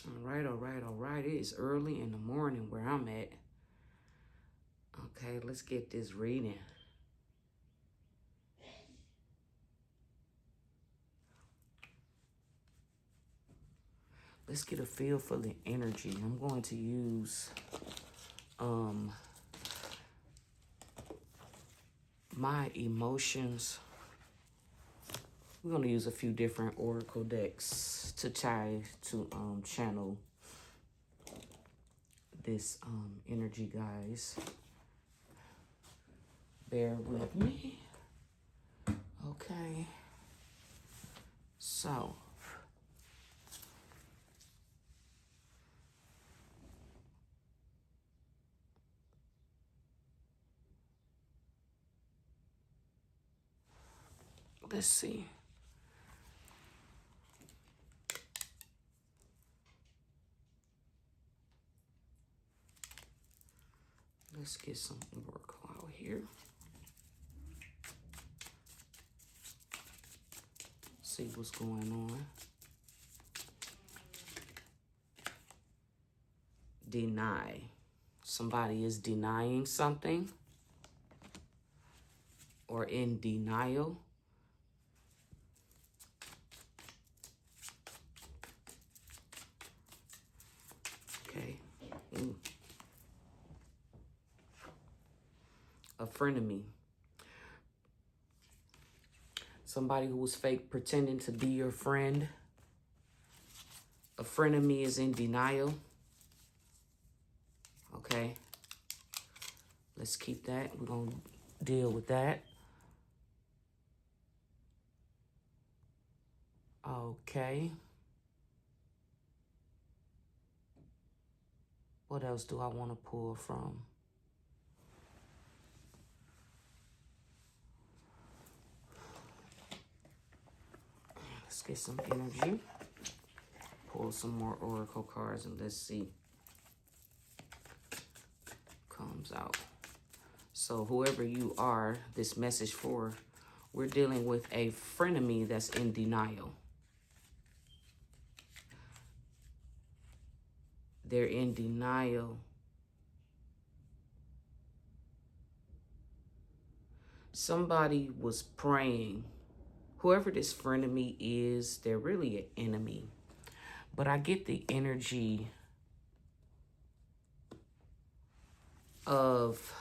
All right. It is early in the morning where I'm at. Okay, let's get this reading. Let's get a feel for the energy. I'm going to use my emotions. We're going to use a few different oracle decks to try to channel this energy, guys. Bear with me. Okay. So, let's see. Let's get some oracle out here. See what's going on. Deny. Somebody is denying something or in denial. Okay. A frenemy. Somebody who was fake pretending to be your friend. A frenemy is in denial. Okay. Let's keep that. We're going to deal with that. Okay. What else do I want to pull from? Let's get some energy. Pull some more oracle cards and let's see. Comes out. So whoever you are, this message for, we're dealing with a frenemy that's in denial. They're in denial. Somebody was praying. Whoever this frenemy is, they're really an enemy. But I get the energy of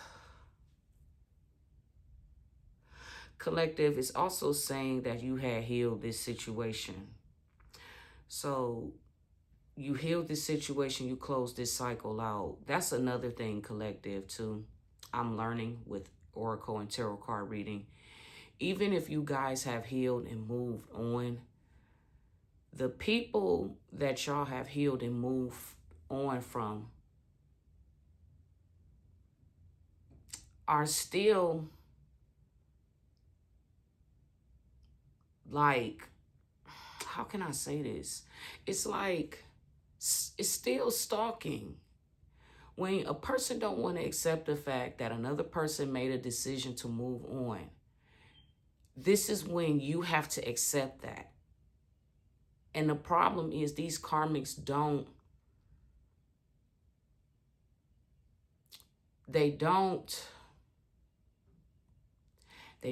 collective. Is also saying that you had healed this situation. So you healed this situation, you closed this cycle out. That's another thing, collective, too. I'm learning with oracle and tarot card reading. Even if you guys have healed and moved on, the people that y'all have healed and moved on from are still like, how can I say this? It's like, it's still stalking. When a person don't want to accept the fact that another person made a decision to move on, this is when you have to accept that. And the problem is these karmics they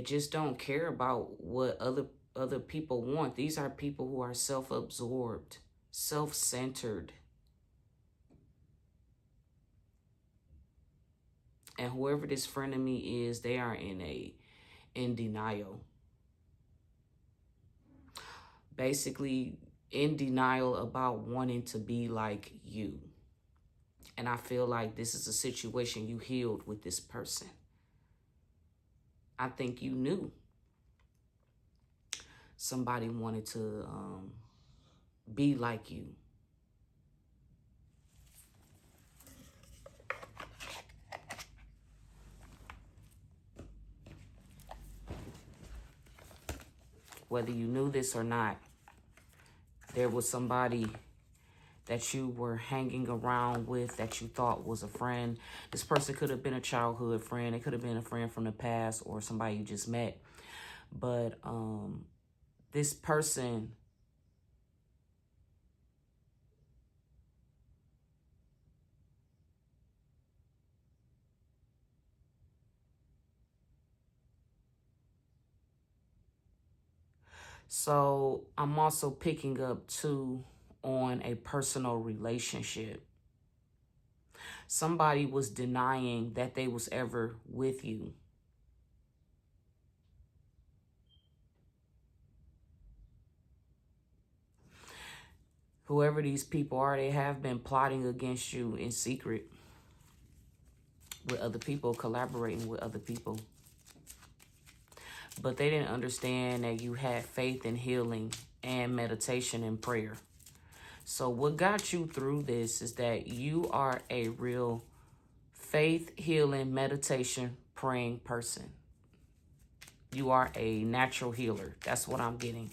just don't care about what other people want. These are people who are self-absorbed, self-centered. And whoever this frenemy is, they are in denial. Basically in denial about wanting to be like you. And I feel like this is a situation you healed with this person. I think you knew somebody wanted to be like you. Whether you knew this or not, there was somebody that you were hanging around with that you thought was a friend. This person could have been a childhood friend. It could have been a friend from the past or somebody you just met. But this person So I'm also picking up too on a personal relationship. Somebody was denying that they was ever with you. Whoever these people are, they have been plotting against you in secret with other people, collaborating with other people. But they didn't understand that you had faith in healing and meditation and prayer. So what got you through this is that you are a real faith, healing, meditation, praying person. You are a natural healer. That's what I'm getting.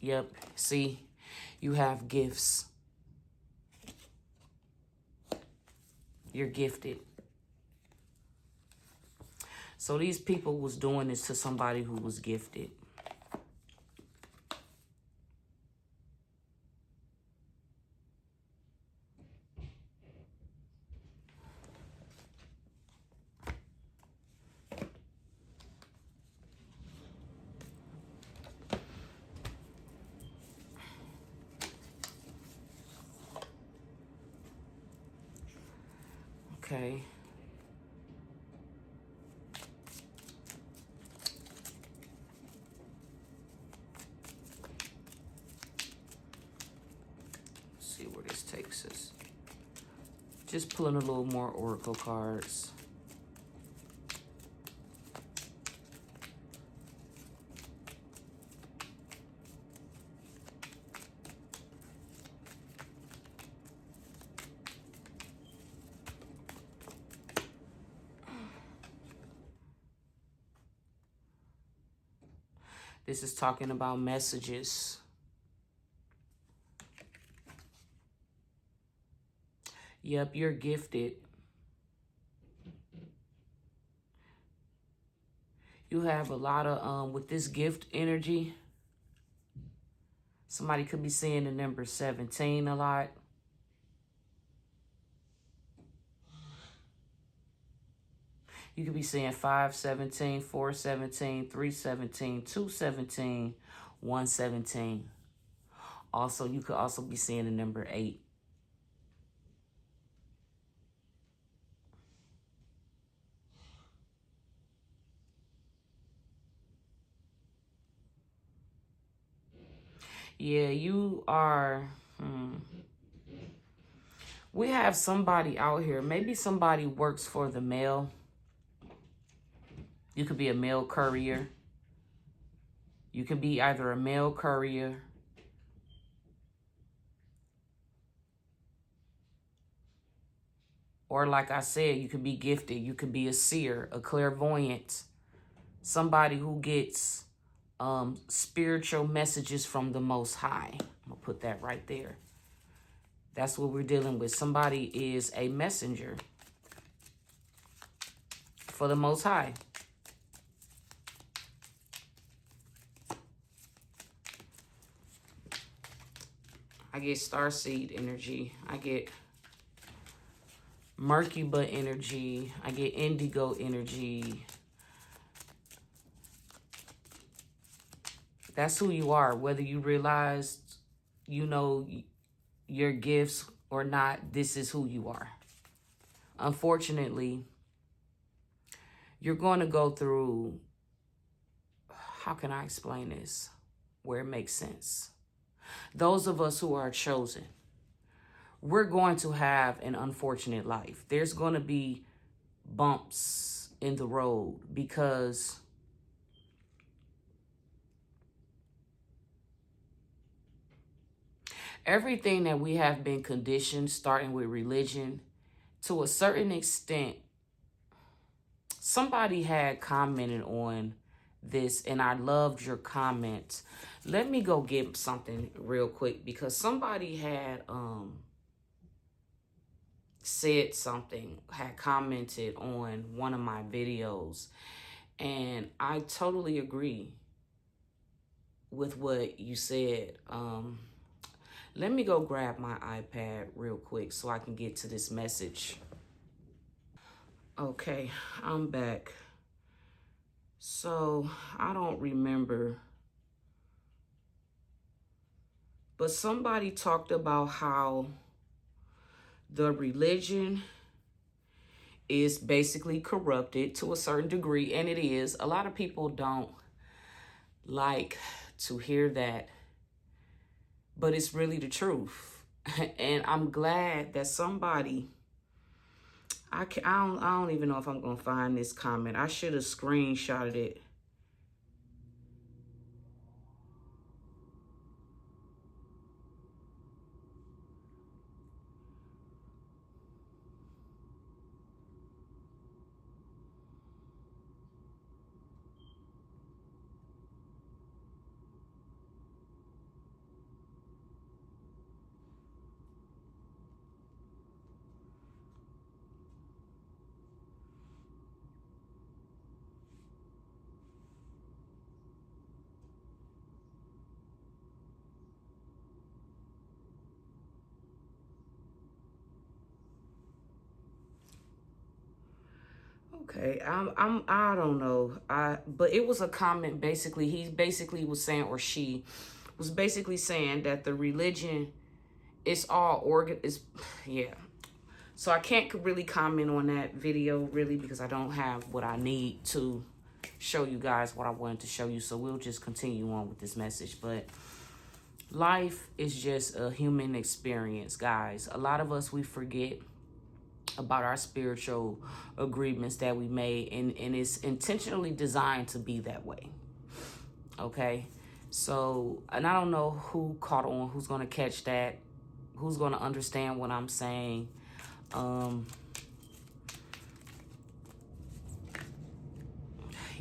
Yep. See, you have gifts. You're gifted. So these people was doing this to somebody who was gifted. Okay. Let's see where this takes us. Just pulling a little more oracle cards. This is talking about messages. Yep, you're gifted. You have a lot of, with this gift energy, somebody could be seeing the number 17 a lot. You could be seeing 517, 417, 317, 217, 117. Also, you could also be seeing the number 8. Yeah, you are. We have somebody out here. Maybe somebody works for the mail. You could be a mail courier. You could be either a mail courier or, like I said, you could be gifted. You could be a seer, a clairvoyant, somebody who gets spiritual messages from the Most High. I'm going to put that right there. That's what we're dealing with. Somebody is a messenger for the Most High. I get starseed energy. I get Mercuba energy. I get indigo energy. That's who you are. Whether you realize, you know, your gifts or not, this is who you are. Unfortunately, you're going to go through, how can I explain this where it makes sense? Those of us who are chosen, we're going to have an unfortunate life. There's going to be bumps in the road because everything that we have been conditioned, starting with religion, to a certain extent, somebody had commented on this and I loved your comments. Let me go get something real quick because somebody had said something, had commented on one of my videos, and I totally agree with what you said. Let me go grab my iPad real quick so I can get to this message. Okay, I'm back. So, I don't remember, but somebody talked about how the religion is basically corrupted to a certain degree, and it is. A lot of people don't like to hear that, but it's really the truth. And I'm glad that somebody, I don't even know if I'm gonna find this comment. I should have screenshotted it. Okay, I don't know. But it was a comment basically. He basically was saying, or she was basically saying that the religion is all is yeah. So I can't really comment on that video really because I don't have what I need to show you guys what I wanted to show you. So we'll just continue on with this message. But life is just a human experience, guys. A lot of us, we forget about our spiritual agreements that we made, and it's intentionally designed to be that way. Okay, so, and I don't know who caught on, who's going to catch that, who's going to understand what I'm saying.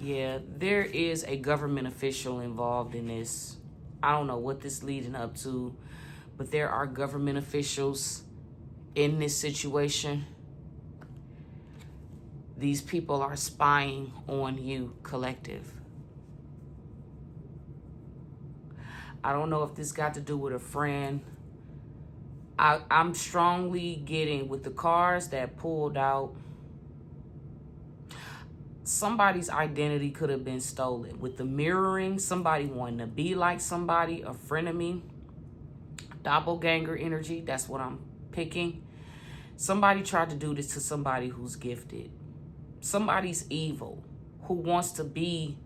Yeah, there is a government official involved in this. I don't know what this leading up to, but there are government officials in this situation. These people are spying on you, collective. I don't know if this got to do with a friend. I'm strongly getting with the cars that pulled out. Somebody's identity could have been stolen. With the mirroring, somebody wanting to be like somebody, a frenemy, doppelganger energy, that's what I'm picking. Somebody tried to do this to somebody who's gifted. Somebody's evil, who wants to be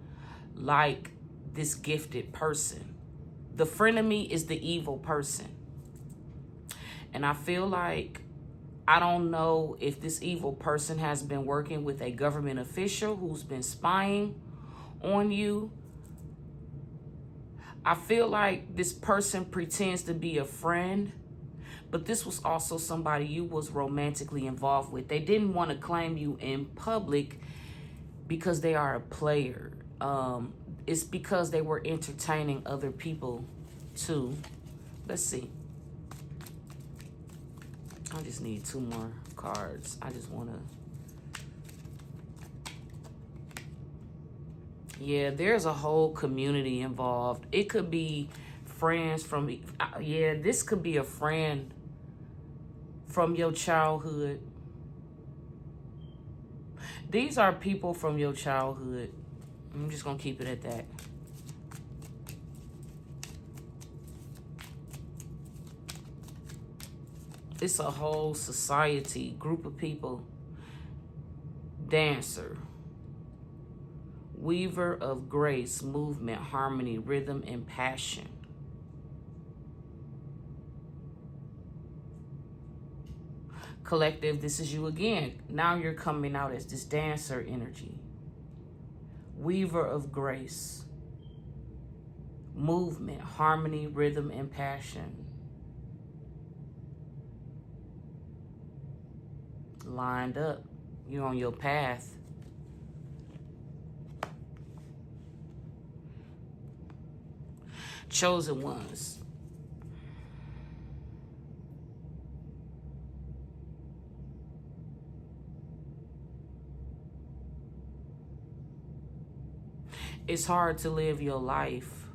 like this gifted person. The frenemy is the evil person. And I feel like, I don't know if this evil person has been working with a government official who's been spying on you. I feel like this person pretends to be a friend, but this was also somebody you was romantically involved with. They didn't want to claim you in public because they are a player. It's because they were entertaining other people too. Let's see. I just need 2 more cards. I just want to... Yeah, there's a whole community involved. It could be friends from... Yeah, this could be a friend from your childhood. These are people from your childhood. I'm just going to keep it at that. It's a whole society, group of people. Dancer. Weaver of grace, movement, harmony, rhythm, and passion. Collective, this is you again. Now you're coming out as this dancer energy. Weaver of grace. Movement, harmony, rhythm, and passion. Lined up. You're on your path. Chosen ones. It's hard to live your life.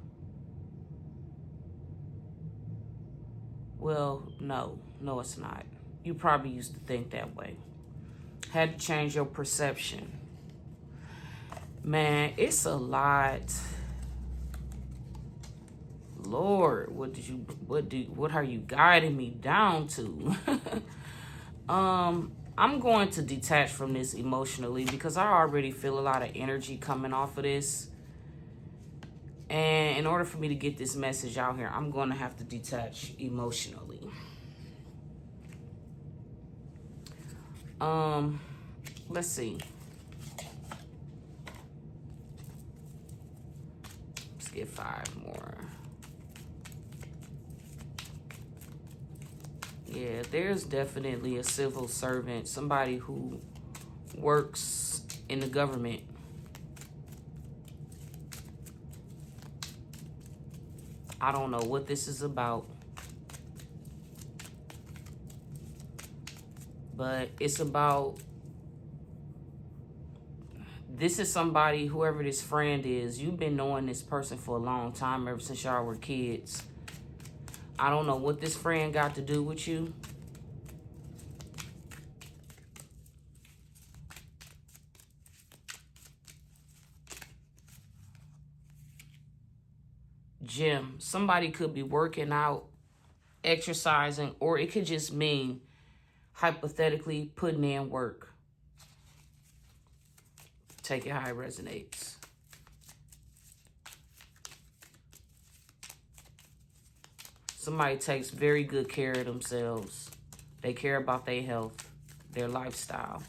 Well, no, it's not. You probably used to think that way. Had to change your perception. Man, it's a lot. Lord, what are you guiding me down to? I'm going to detach from this emotionally because I already feel a lot of energy coming off of this. And in order for me to get this message out here, I'm going to have to detach emotionally. Let's see. Let's get 5 more. Yeah, there's definitely a civil servant, somebody who works in the government. I don't know what this is about, but it's about, this is somebody, whoever this friend is, you've been knowing this person for a long time, ever since y'all were kids. I don't know what this friend got to do with you. Gym. Somebody could be working out, exercising, or it could just mean, hypothetically, putting in work. Take it how it resonates. Somebody takes very good care of themselves. They care about their health, their lifestyle.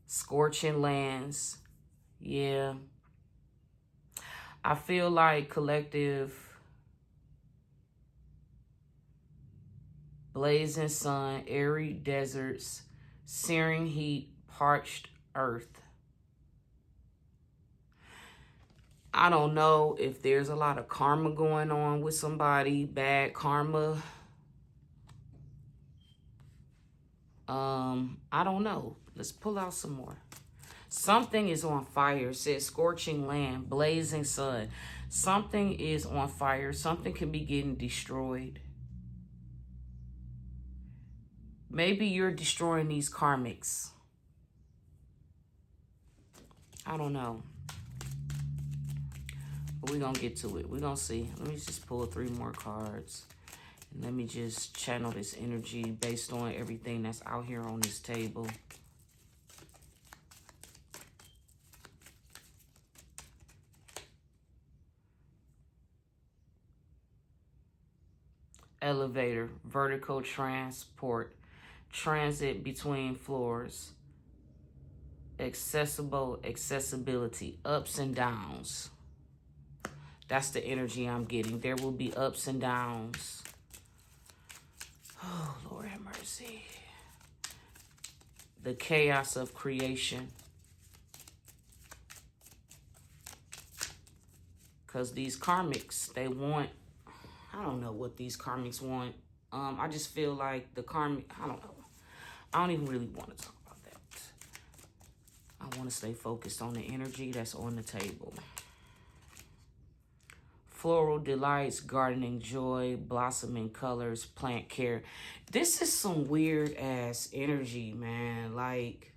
Scorching lands. Yeah. I feel like collective, blazing sun, airy deserts, searing heat, parched earth. I don't know if there's a lot of karma going on with somebody, bad karma. I don't know. Let's pull out some more. Something is on fire. It says scorching land, blazing sun. Something is on fire. Something can be getting destroyed. Maybe you're destroying these karmics. I don't know. But we're going to get to it. We're going to see. Let me just pull 3 more cards. And let me just channel this energy based on everything that's out here on this table. Elevator, vertical transport, transit between floors, accessibility, ups and downs. That's the energy I'm getting. There will be ups and downs. Oh, Lord have mercy. The chaos of creation. Because these karmics, they want, I don't know what these karmics want. I just feel like the karmic, I don't know. I don't even really want to talk about that. I want to stay focused on the energy that's on the table. Floral delights, gardening joy, blossoming colors, plant care. This is some weird ass energy, man. Like,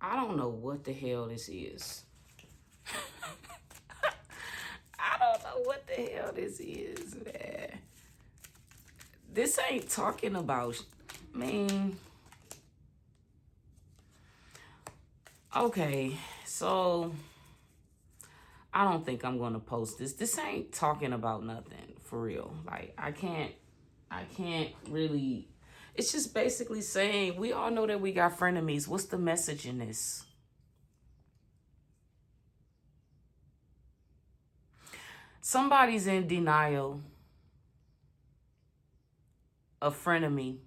I don't know what the hell this is. I don't know what the hell this is, man. This ain't talking about, I mean, okay, so I don't think I'm going to post this. This ain't talking about nothing, for real. Like, I can't really, it's just basically saying, we all know that we got frenemies. What's the message in this? Somebody's in denial. A frenemy.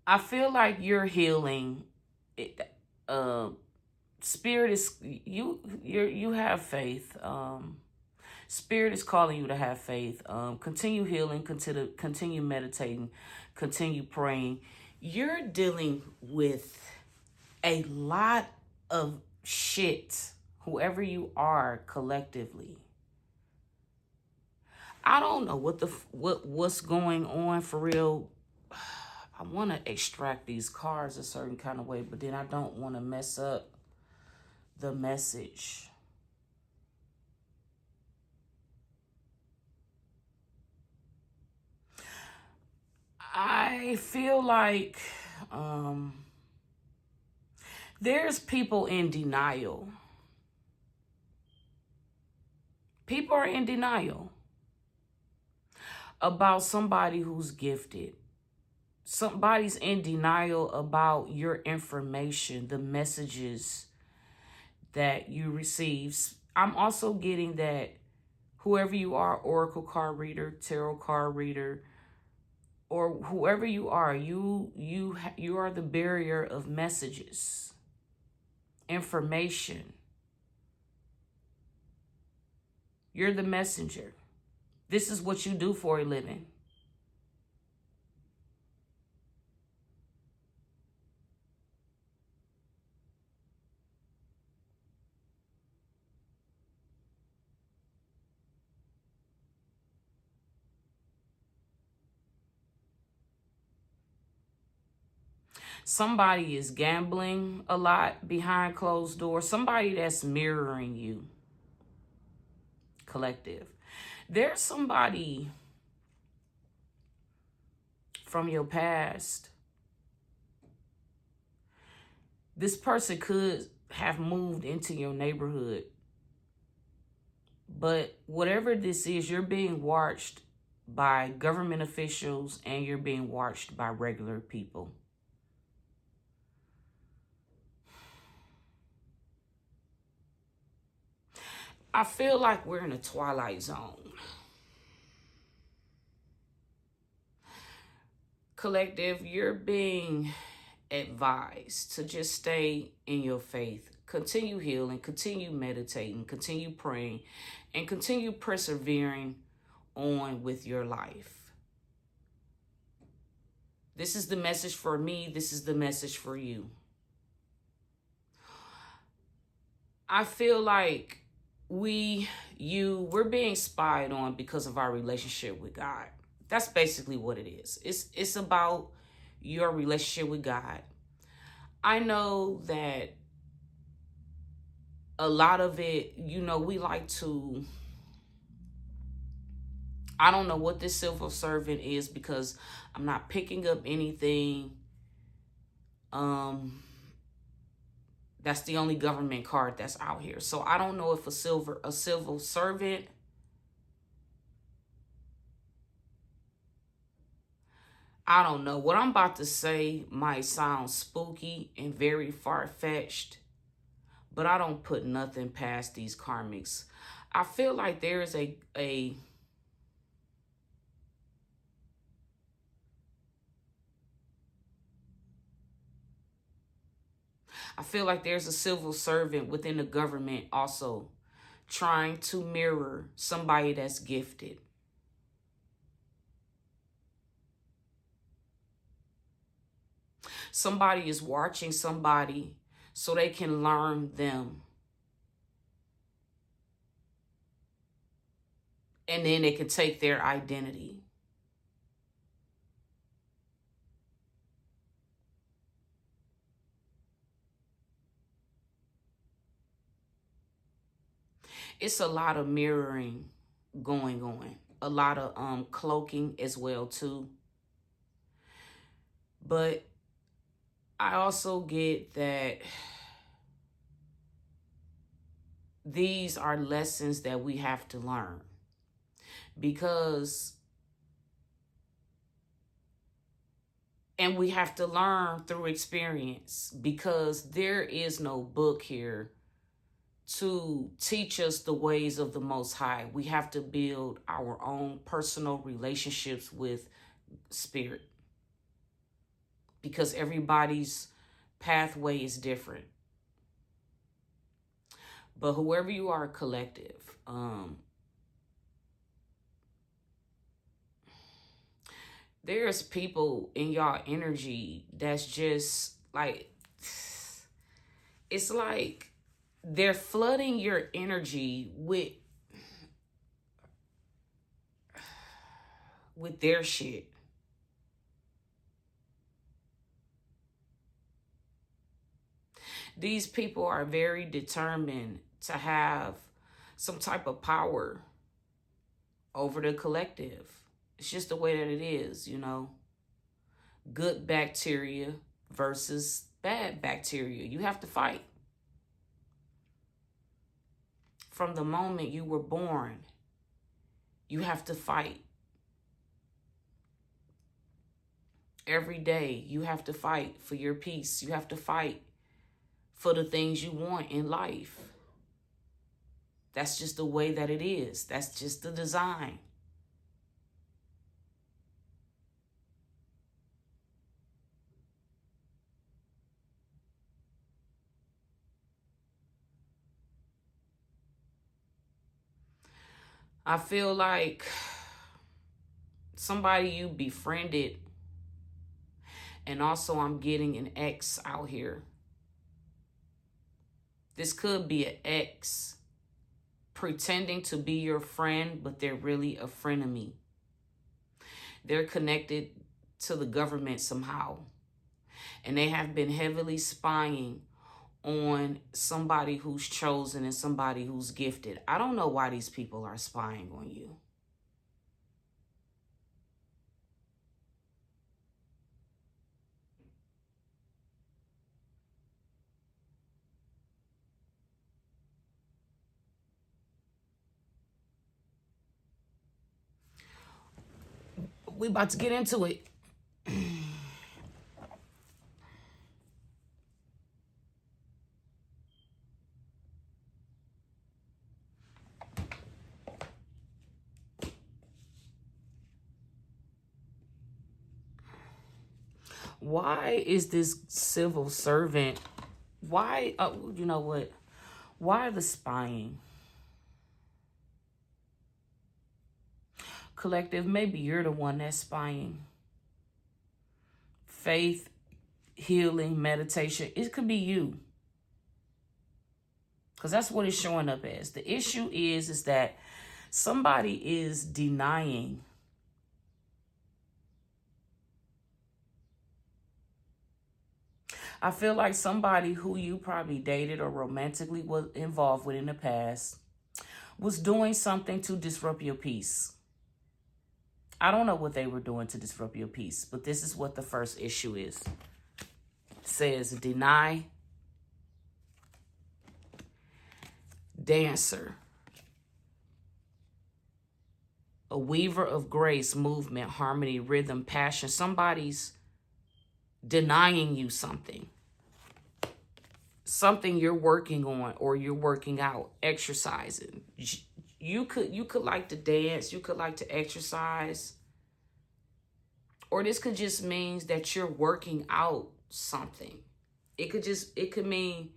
I feel like you're healing. uh, Spirit is you have faith. Spirit is calling you to have faith. Continue healing, continue meditating, continue praying. You're dealing with a lot of shit, whoever you are collectively. I don't know what's going on for real. I want to extract these cards a certain kind of way, but then I don't want to mess up the message. I feel like there's people in denial. People are in denial about somebody who's gifted. Somebody's in denial about your information, the messages that you receive. I'm also getting that whoever you are, oracle card reader, tarot card reader, or whoever you are, you are the barrier of messages, information. You're the messenger. This is what you do for a living. Somebody is gambling a lot behind closed doors. Somebody that's mirroring you. Collective. There's somebody from your past. This person could have moved into your neighborhood. But whatever this is, you're being watched by government officials and you're being watched by regular people. I feel like we're in a twilight zone. Collective, you're being advised to just stay in your faith. Continue healing, continue meditating, continue praying, and continue persevering on with your life. This is the message for me. This is the message for you. I feel like we're being spied on because of our relationship with God. That's basically what it is. It's about your relationship with God. I know that a lot of it, we like to, I don't know what this civil servant is because I'm not picking up anything. That's the only government card that's out here. So I don't know if a civil servant, I don't know. What I'm about to say might sound spooky and very far-fetched, but I don't put nothing past these karmics. I feel like there is I feel like there's a civil servant within the government also trying to mirror somebody that's gifted. Somebody is watching somebody so they can learn them. And then they can take their identity. It's a lot of mirroring going on. A lot of cloaking as well too. But I also get that these are lessons that we have to learn. And we have to learn through experience because there is no book here to teach us the ways of the Most High. We have to build our own personal relationships with Spirit because everybody's pathway is different. But whoever you are, collective, there's people in y'all energy that's just like, it's like they're flooding your energy with their shit. These people are very determined to have some type of power over the collective. It's just the way that it is, you know. Good bacteria versus bad bacteria. You have to fight. From the moment you were born, you have to fight. Every day, you have to fight for your peace. You have to fight for the things you want in life. That's just the way that it is. That's just the design. I feel like somebody you befriended, and also I'm getting an ex out here. This could be an ex pretending to be your friend, but they're really a frenemy. They're connected to the government somehow, and they have been heavily spying on somebody who's chosen and somebody who's gifted. I don't know why these people are spying on you. We about to get into it. Why is this civil servant? Why? You know what? Why the spying? Collective, maybe you're the one that's spying. Faith, healing, meditation. It could be you. Because that's what it's showing up as. The issue is that somebody is denying. I feel like somebody who you probably dated or romantically was involved with in the past was doing something to disrupt your peace. I don't know what they were doing to disrupt your peace, but this is what the first issue is. It says deny, dancer, a weaver of grace, movement, harmony, rhythm, passion. Somebody's denying you something. Something you're working on or you're working out, exercising. You could like to dance, you could like to exercise. Or this could just mean that you're working out something. It could mean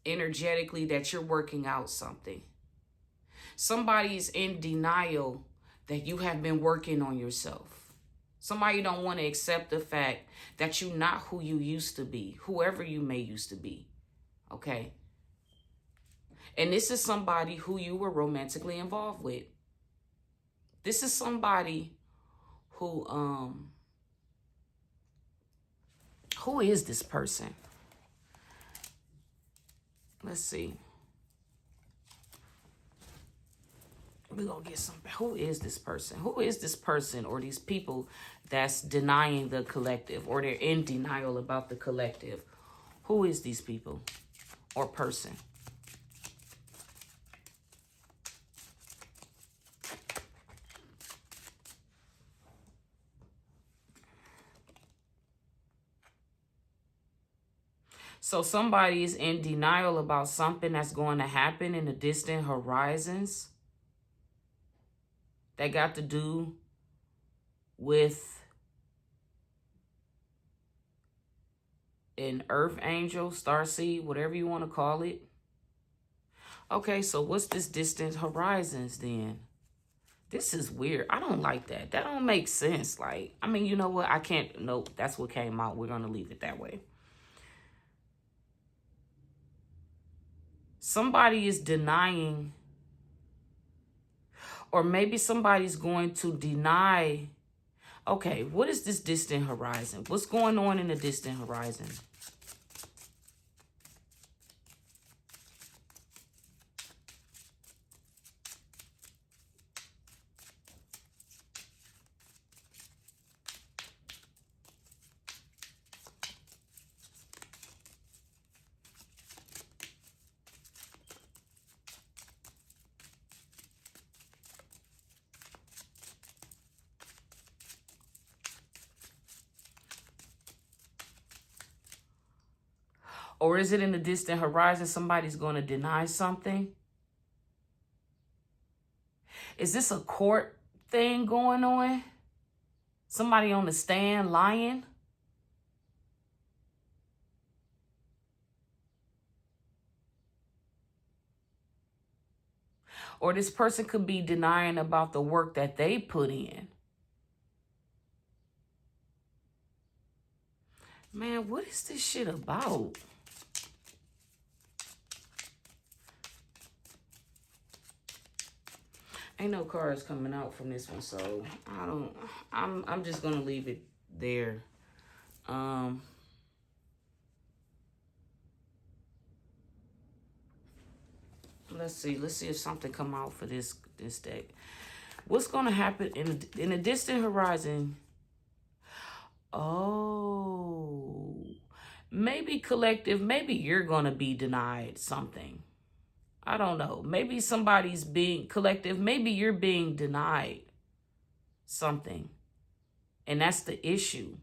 energetically that you're working out something. Somebody's in denial that you have been working on yourself. Somebody don't want to accept the fact that you're not who you used to be, whoever you may used to be. Okay? And this is somebody who you were romantically involved with. This is somebody who is this person? Let's see. We're going to get some. Who is this person? Who is this person or these people that's denying the collective, or they're in denial about the collective? Who is these people or person? So somebody is in denial about something that's going to happen in the distant horizons that got to do with an earth angel, starseed, whatever you want to call it. Okay, so what's this distant horizons then? This is weird. I don't like that. That don't make sense. Like, I mean, you know what? I can't. Nope. That's what came out. We're going to leave it that way. Somebody is denying, or maybe somebody's going to deny. Okay, what is this distant horizon? What's going on in the distant horizon? Or is it in the distant horizon somebody's going to deny something? Is this a court thing going on? Somebody on the stand lying? Or this person could be denying about the work that they put in. Man, what is this shit about? Ain't no cards coming out from this one, so I'm just gonna leave it there. Let's see if something come out for this deck. What's gonna happen in the distant horizon? Oh, maybe collective, maybe you're gonna be denied something. I don't know. Maybe somebody's being collective, maybe you're being denied something. And that's the issue.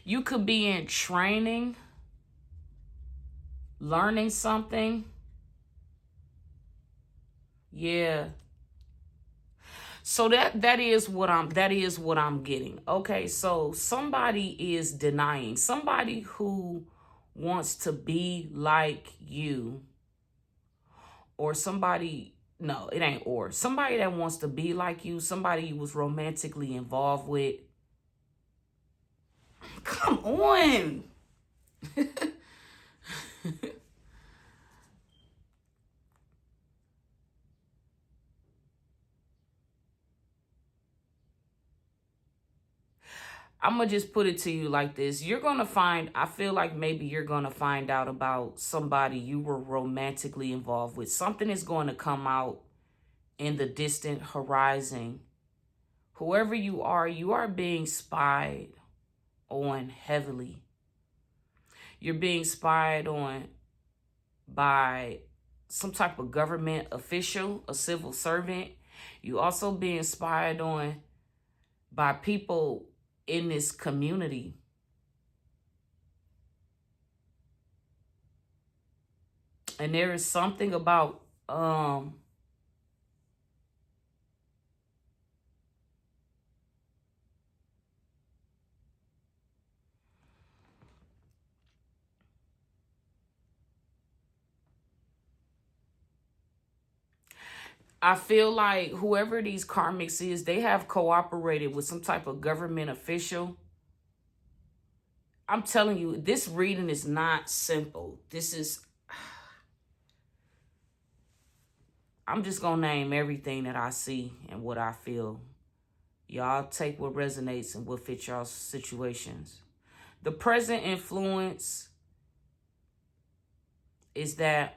You could be in training, learning something. Yeah. So that is what I'm getting. Okay, so somebody is denying, somebody who wants to be like you, or somebody, no, it ain't or, somebody that wants to be like you, somebody you was romantically involved with. Come on. I'm going to just put it to you like this. You're going to find, I feel like maybe you're going to find out about somebody you were romantically involved with. Something is going to come out in the distant horizon. Whoever you are being spied on heavily. You're being spied on by some type of government official, a civil servant. You also being spied on by people in this community. And there is something about I feel like whoever these karmics is, they have cooperated with some type of government official. I'm telling you, this reading is not simple. This is, I'm just going to name everything that I see and what I feel. Y'all take what resonates and what fits y'all's situations. The present influence is that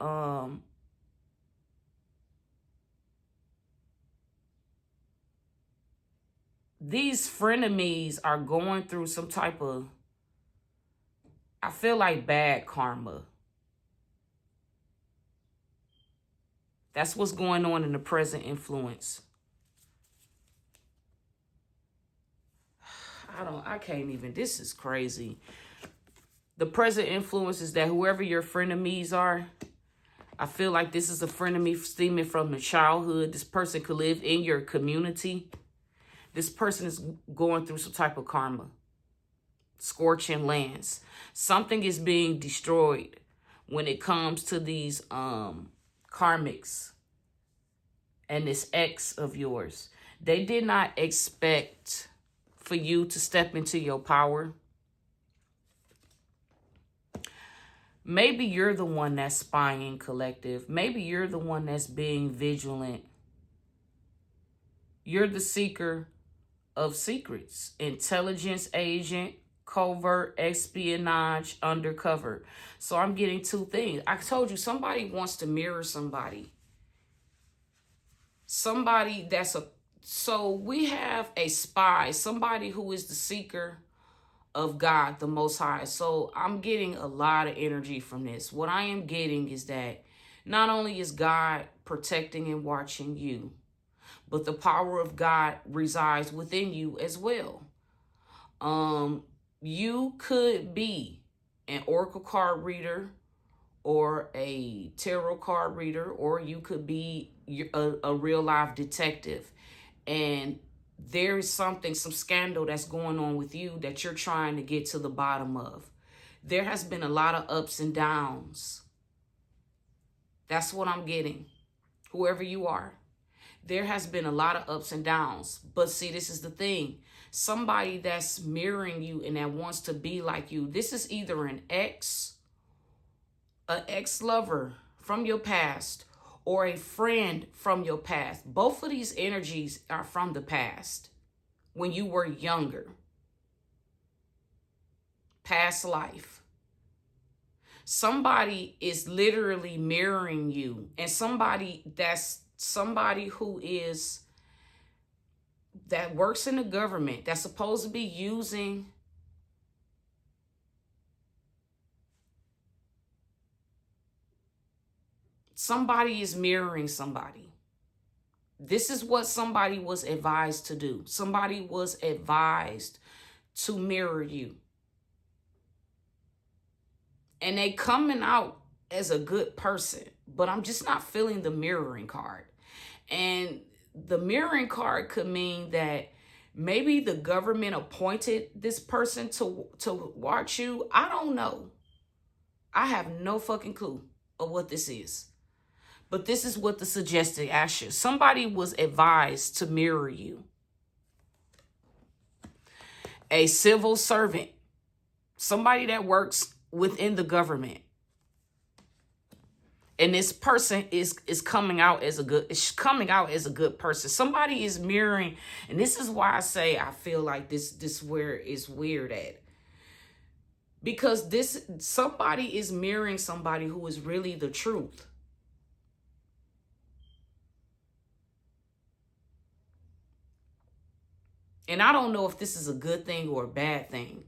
these frenemies are going through some type of, I feel like, bad karma. That's what's going on in the present influence. I can't even, this is crazy. The present influence is that whoever your frenemies are, I feel like this is a frenemy stemming from the childhood. This person could live in your community. This person is going through some type of karma. Scorching lands. Something is being destroyed when it comes to these karmics and this ex of yours. They did not expect for you to step into your power. Maybe you're the one that's spying, collective. Maybe you're the one that's being vigilant. You're the seeker of secrets, intelligence agent, covert, espionage, undercover. So I'm getting two things. I told you, somebody wants to mirror somebody. Somebody that's a, so we have a spy, somebody who is the seeker of God, the Most High. So I'm getting a lot of energy from this. What I am getting is that not only is God protecting and watching you, but the power of God resides within you as well. You could be an oracle card reader or a tarot card reader, or you could be a real life detective. And there is something, some scandal that's going on with you that you're trying to get to the bottom of. There has been a lot of ups and downs. That's what I'm getting. Whoever you are. There has been a lot of ups and downs. But see, this is the thing. Somebody that's mirroring you and that wants to be like you. This is either an ex-lover from your past, or a friend from your past. Both of these energies are from the past. When you were younger. Past life. Somebody is literally mirroring you. And somebody who is, that works in the government, that's supposed to be using somebody is mirroring somebody. This is what somebody was advised to do. Somebody was advised to mirror you. And they coming out as a good person, but I'm just not feeling the mirroring card. And the mirroring card could mean that maybe the government appointed this person to watch you. I don't know. I have no fucking clue of what this is. But this is what the suggested action. Somebody was advised to mirror you. A civil servant. Somebody that works within the government. And this person is coming out as a good person. Somebody is mirroring, and this is why I say I feel like this where is weird at. Because somebody is mirroring somebody who is really the truth. And I don't know if this is a good thing or a bad thing.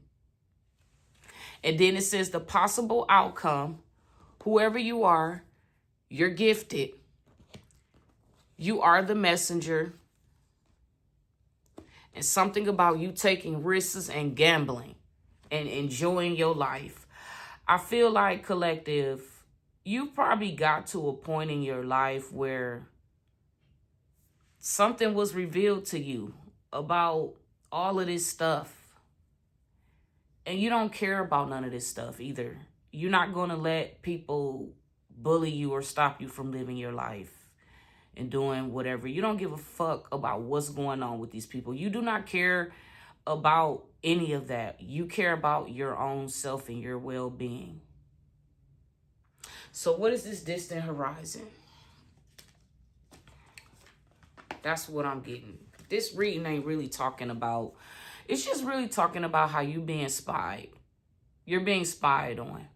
And then it says the possible outcome, whoever you are, you're gifted. You are the messenger. And something about you taking risks and gambling and enjoying your life. I feel like, collective, you probably got to a point in your life where something was revealed to you about all of this stuff. And you don't care about none of this stuff either. You're not going to let people bully you or stop you from living your life and doing whatever. You don't give a fuck about what's going on with these people. You do not care about any of that. You care about your own self and your well-being. So what is this distant horizon? That's what I'm getting. This reading ain't really talking about, it's just really talking about how you being spied. You're being spied on.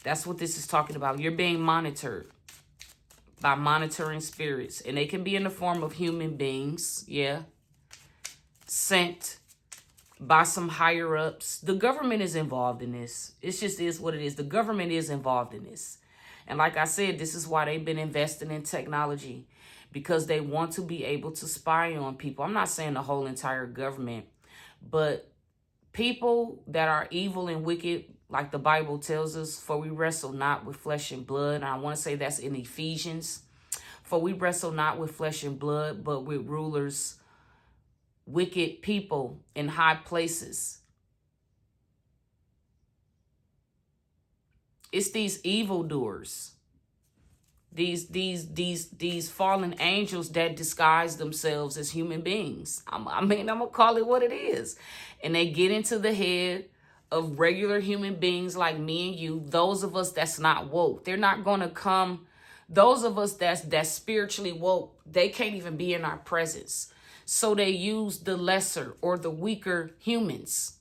That's what this is talking about. You're being monitored by monitoring spirits. And they can be in the form of human beings. Yeah. Sent by some higher ups. The government is involved in this. It just is what it is. The government is involved in this. And like I said, this is why they've been investing in technology. because they want to be able to spy on people. I'm not saying the whole entire government, but people that are evil and wicked, like the Bible tells us, for we wrestle not with flesh and blood. And I want to say that's in Ephesians. For we wrestle not with flesh and blood, but with rulers, wicked people in high places. It's these evildoers, these fallen angels that disguise themselves as human beings. I'm gonna call it what it is. And they get into the head of regular human beings like me and you, those of us that's not woke. They're not gonna come. Those of us that's spiritually woke, they can't even be in our presence. So they use the lesser or the weaker humans.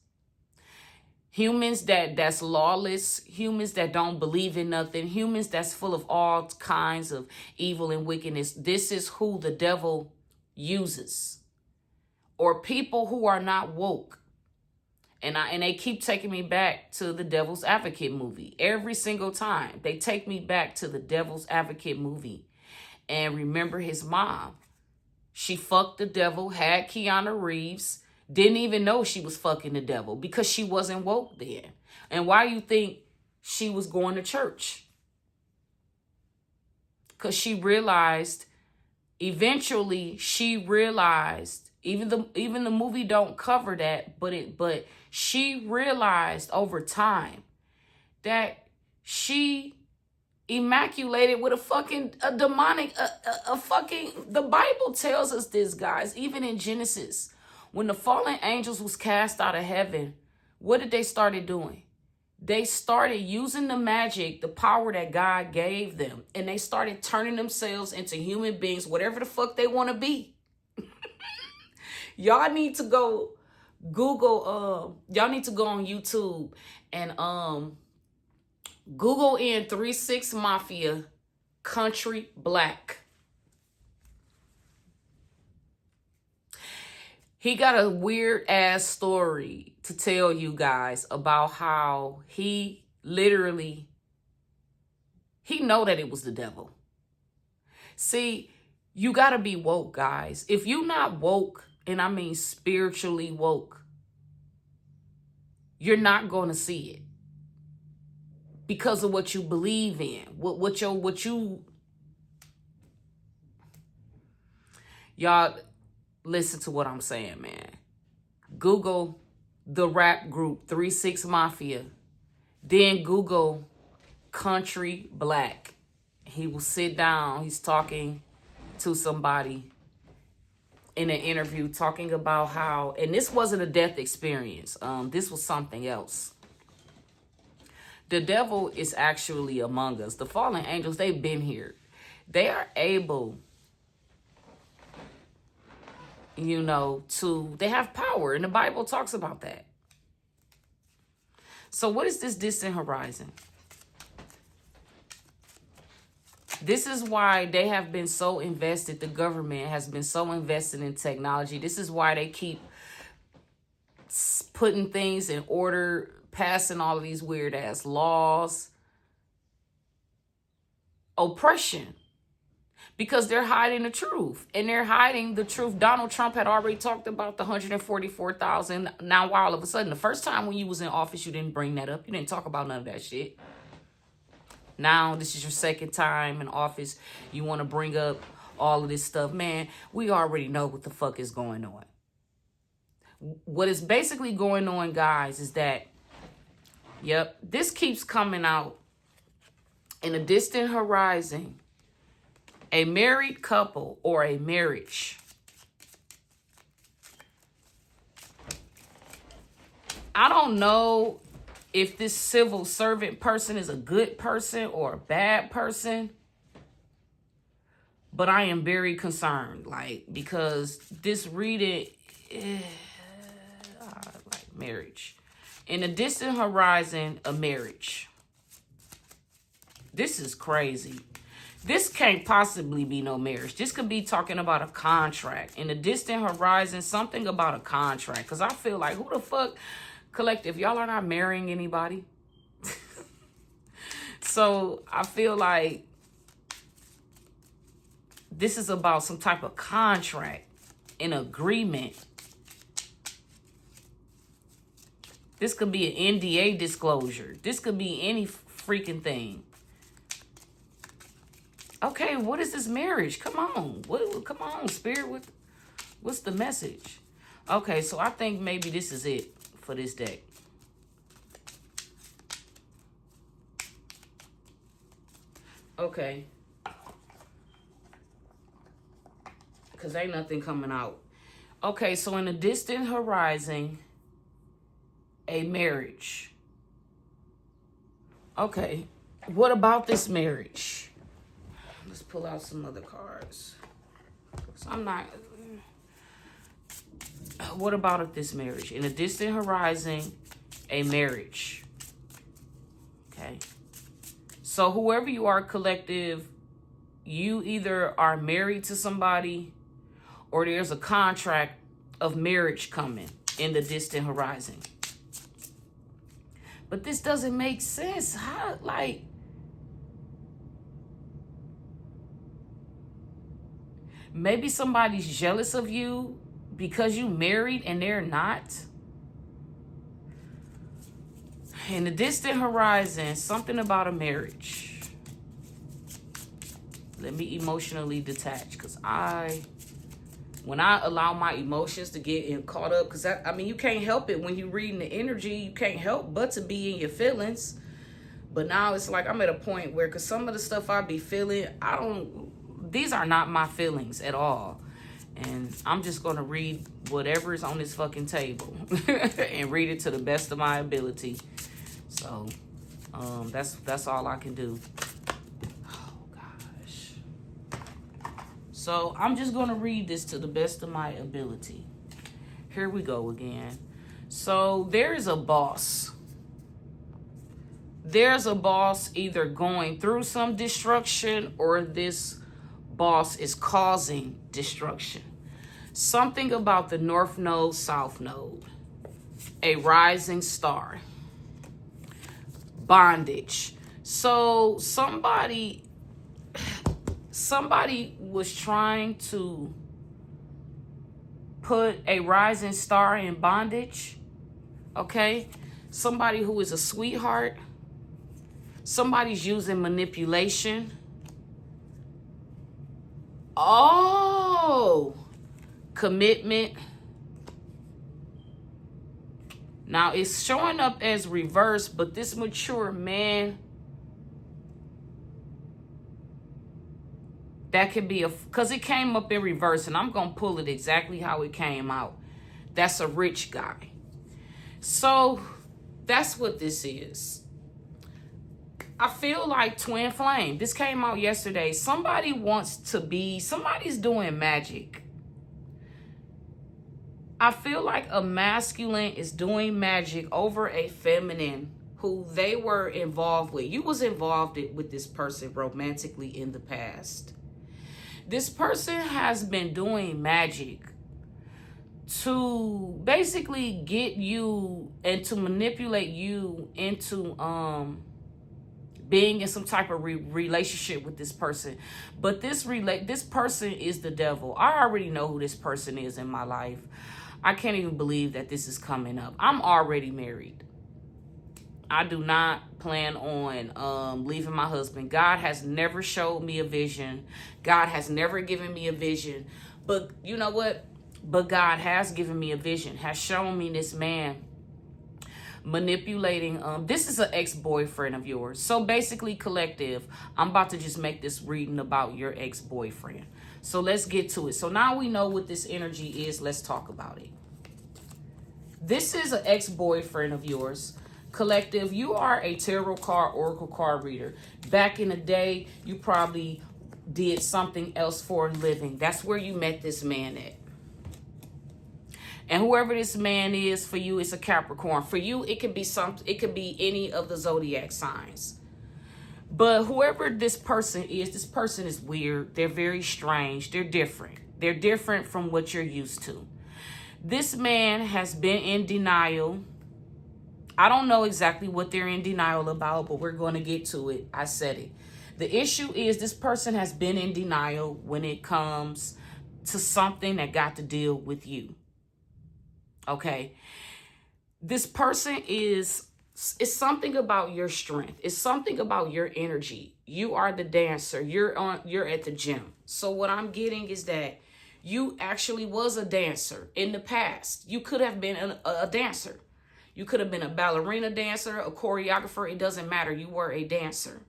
Humans that's lawless, humans that don't believe in nothing, humans that's full of all kinds of evil and wickedness. This is who the devil uses. Or people who are not woke. And they keep taking me back to the Devil's Advocate movie. Every single time they take me back to the Devil's Advocate movie. And remember his mom. She fucked the devil, had Keanu Reeves, didn't even know she was fucking the devil because she wasn't woke then. And why you think she was going to church? Because she realized, eventually she realized, even the movie don't cover that, but she realized over time that she immaculated with a demonic, the Bible tells us this, guys. Even in Genesis, when the fallen angels was cast out of heaven, what did they started doing? They started using the magic, the power that God gave them, and they started turning themselves into human beings, whatever the fuck they want to be. Y'all need to go Google, y'all need to go on YouTube and Google in 3 6 Mafia Country Black. He got a weird ass story to tell you guys about how he literally, he know that it was the devil. See, you got to be woke, guys. If you not woke, and I mean spiritually woke, you're not going to see it. Because of what you believe in, what you, y'all listen to what I'm saying, man. Google the rap group 3 6 Mafia, then Google Country Black. He will sit down. He's talking to somebody in an interview, talking about how, and this wasn't a death experience. This was something else. The devil is actually among us. The fallen angels, they've been here. They are able, they have power. And the Bible talks about that. So what is this distant horizon? This is why they have been so invested. The government has been so invested in technology. This is why they keep putting things in order, passing all of these weird ass laws. Oppression. Because they're hiding the truth. And they're hiding the truth. Donald Trump had already talked about the 144,000. Now, all of a sudden, the first time when you was in office, you didn't bring that up. You didn't talk about none of that shit. Now, this is your second time in office. You want to bring up all of this stuff. Man, we already know what the fuck is going on. What is basically going on, guys, is that, yep, this keeps coming out in a distant horizon. A married couple or a marriage. I don't know if this civil servant person is a good person or a bad person, but I am very concerned, because this reading, like marriage. In a distant horizon, a marriage. This is crazy. This can't possibly be no marriage. This could be talking about a contract. In a distant horizon, something about a contract. Because I feel like, who the fuck, collective, y'all are not marrying anybody. So I feel like This is about some type of contract, an agreement. This could be an NDA disclosure. This could be any freaking thing. Okay, what is this marriage? Come on. Come on, Spirit. What's the message? Okay, so I think maybe this is it for this deck. Okay. Because ain't nothing coming out. Okay, so in the distant horizon, a marriage. Okay, what about this marriage? Let's pull out some other cards. So I'm not... What about this marriage? In a distant horizon, a marriage. Okay. So whoever you are, collective, you either are married to somebody or there's a contract of marriage coming in the distant horizon. But this doesn't make sense. How, like... Maybe somebody's jealous of you because you married and they're not. In the distant horizon, something about a marriage. Let me emotionally detach, because when I allow my emotions to get caught up, because I mean, you can't help it when you're reading the energy. You can't help but to be in your feelings. But now it's like I'm at a point where, because some of the stuff I be feeling, these are not my feelings at all. And I'm just going to read whatever is on this fucking table and read it to the best of my ability. So that's all I can do. Oh, gosh. So I'm just going to read this to the best of my ability. Here we go again. So there is a boss. There's a boss either going through some destruction or this boss is causing destruction. Something about the North Node, South Node. A rising star. Bondage. So somebody was trying to put a rising star in bondage. Okay? Somebody who is a sweetheart. Somebody's using manipulation. Oh, commitment. Now it's showing up as reverse, but this mature man, that could be because it came up in reverse, and I'm going to pull it exactly how it came out. That's a rich guy. So that's what this is. I feel like twin flame. This came out yesterday. Somebody's doing magic. I feel like a masculine is doing magic over a feminine who they were involved with. You was involved with this person romantically in the past. This person has been doing magic to basically get you and to manipulate you into being in some type of relationship with this person. But this person is the devil. I already know who this person is in my life. I can't even believe that this is coming up. I'm already married. I do not plan on leaving my husband. God has never showed me a vision. God has never given me a vision. But you know what? But God has given me a vision, has shown me this man manipulating. This is an ex-boyfriend of yours. So basically, collective, I'm about to just make this reading about your ex-boyfriend. So let's get to it. So now we know what this energy is. Let's talk about it. This is an ex-boyfriend of yours. Collective, you are a tarot card, oracle card reader. Back in the day, you probably did something else for a living. That's where you met this man at. And whoever this man is for you, it's a Capricorn. For you, it could be any of the zodiac signs. But whoever this person is weird. They're very strange. They're different. They're different from what you're used to. This man has been in denial. I don't know exactly what they're in denial about, but we're going to get to it. I said it. The issue is this person has been in denial when it comes to something that got to deal with you. Okay? This person is, it's something about your strength. It's something about your energy. You are the dancer. You're at the gym. So what I'm getting is that you actually was a dancer in the past. You could have been a dancer. You could have been a ballerina dancer, a choreographer. It doesn't matter. You were a dancer.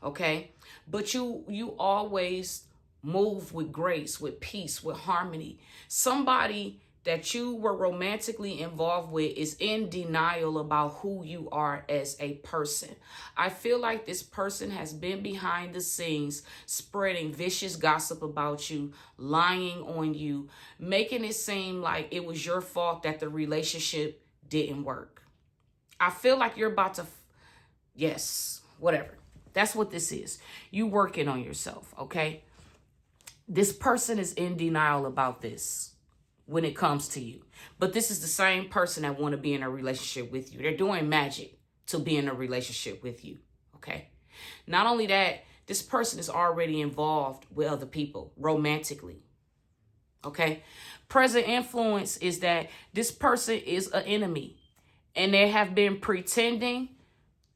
Okay? But you always move with grace, with peace, with harmony. Somebody that you were romantically involved with is in denial about who you are as a person. I feel like this person has been behind the scenes spreading vicious gossip about you, lying on you, making it seem like it was your fault that the relationship didn't work. I feel like you're about to, yes, whatever. That's what this is. You working on yourself, okay? This person is in denial about this when it comes to you. But this is the same person that want to be in a relationship with you. They're doing magic to be in a relationship with you, okay? Not only that, this person is already involved with other people romantically, okay? Present influence is that this person is an enemy and they have been pretending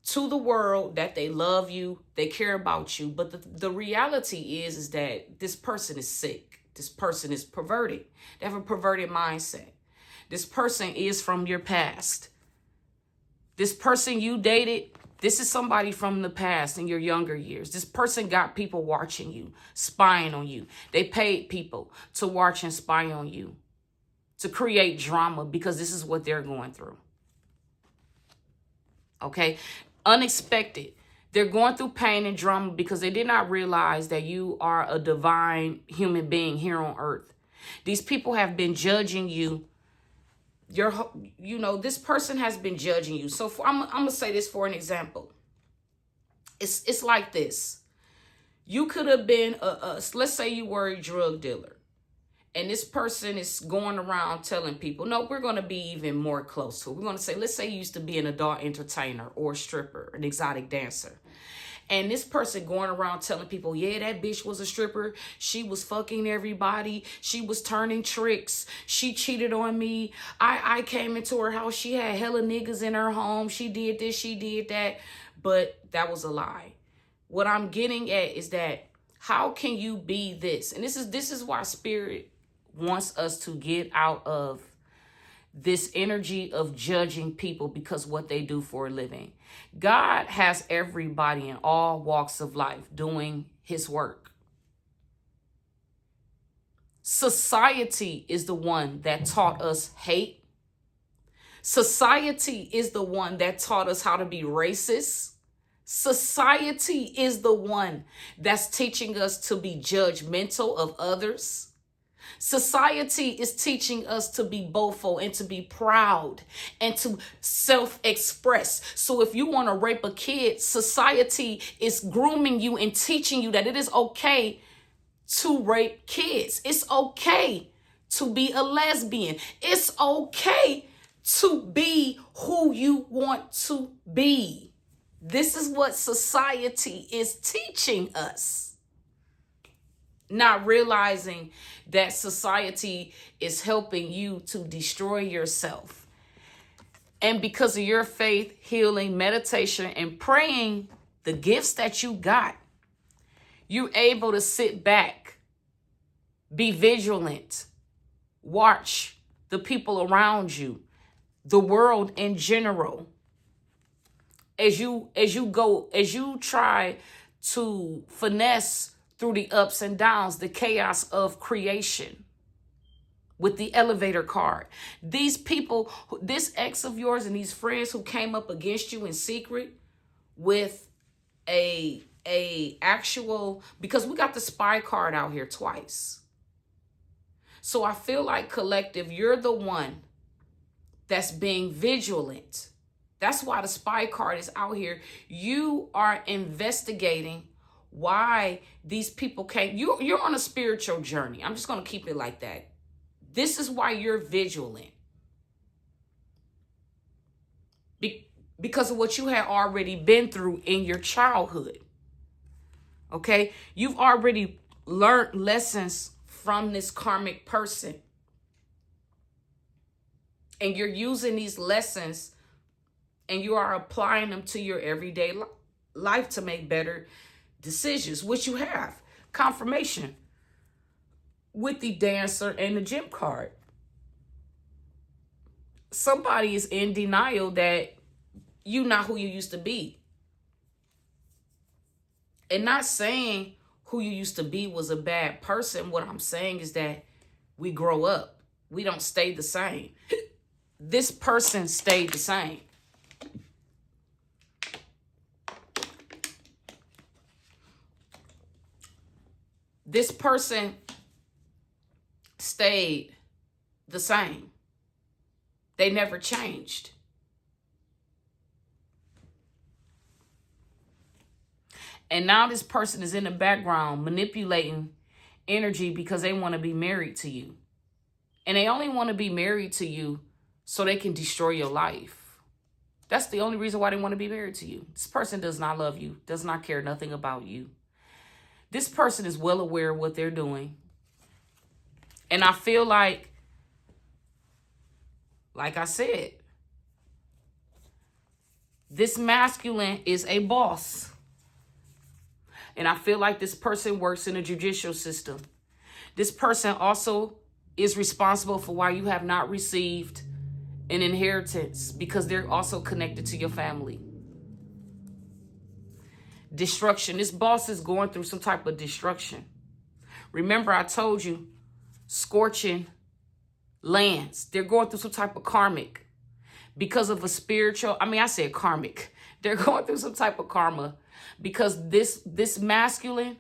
to the world that they love you, they care about you. But the reality is that this person is sick. This person is perverted. They have a perverted mindset. This person is from your past. This person you dated, this is somebody from the past in your younger years. This person got people watching you, spying on you. They paid people to watch and spy on you, to create drama because this is what they're going through. Okay? Unexpected. They're going through pain and drama because they did not realize that you are a divine human being here on earth. These people have been judging you. This person has been judging you. So I'm going to say this for an example. It's like this. You could have been, let's say you were a drug dealer. And this person is going around telling people, no, we're going to be even more close to it. We're going to say, let's say you used to be an adult entertainer or a stripper, an exotic dancer. And this person going around telling people, yeah, that bitch was a stripper. She was fucking everybody. She was turning tricks. She cheated on me. I came into her house. She had hella niggas in her home. She did this, she did that. But that was a lie. What I'm getting at is that how can you be this? And this is why Spirit wants us to get out of this energy of judging people because what they do for a living. God has everybody in all walks of life doing his work. Society is the one that taught us hate. Society is the one that taught us how to be racist. Society is the one that's teaching us to be judgmental of others. Society is teaching us to be boastful and to be proud and to self-express. So if you want to rape a kid, society is grooming you and teaching you that it is okay to rape kids. It's okay to be a lesbian. It's okay to be who you want to be. This is what society is teaching us. Not realizing that society is helping you to destroy yourself. And because of your faith, healing, meditation, and praying, the gifts that you got, you're able to sit back, be vigilant, watch the people around you, the world in general. As you try to finesse through the ups and downs, the chaos of creation with the elevator card. These people, this ex of yours and these friends who came up against you in secret with a actual, because we got the spy card out here twice. So I feel like collective, you're the one that's being vigilant. That's why the spy card is out here. You are investigating why these people came. You're on a spiritual journey. I'm just going to keep it like that. This is why you're vigilant. Because of what you had already been through in your childhood. Okay? You've already learned lessons from this karmic person. And you're using these lessons and you are applying them to your everyday life to make better decisions, which you have. Confirmation with the Dancer and the Gem card. Somebody is in denial that you're not who you used to be. And not saying who you used to be was a bad person. What I'm saying is that we grow up. We don't stay the same. This person stayed the same. This person stayed the same. They never changed. And now this person is in the background manipulating energy because they want to be married to you. And they only want to be married to you so they can destroy your life. That's the only reason why they want to be married to you. This person does not love you, does not care nothing about you. This person is well aware of what they're doing. And I feel like I said, this masculine is a boss. And I feel like this person works in the judicial system. This person also is responsible for why you have not received an inheritance, because they're also connected to your family. Destruction. This boss is going through some type of destruction. Remember, I told you, scorching lands. They're going through some type of karmic because of a spiritual. I said karmic. They're going through some type of karma because this masculine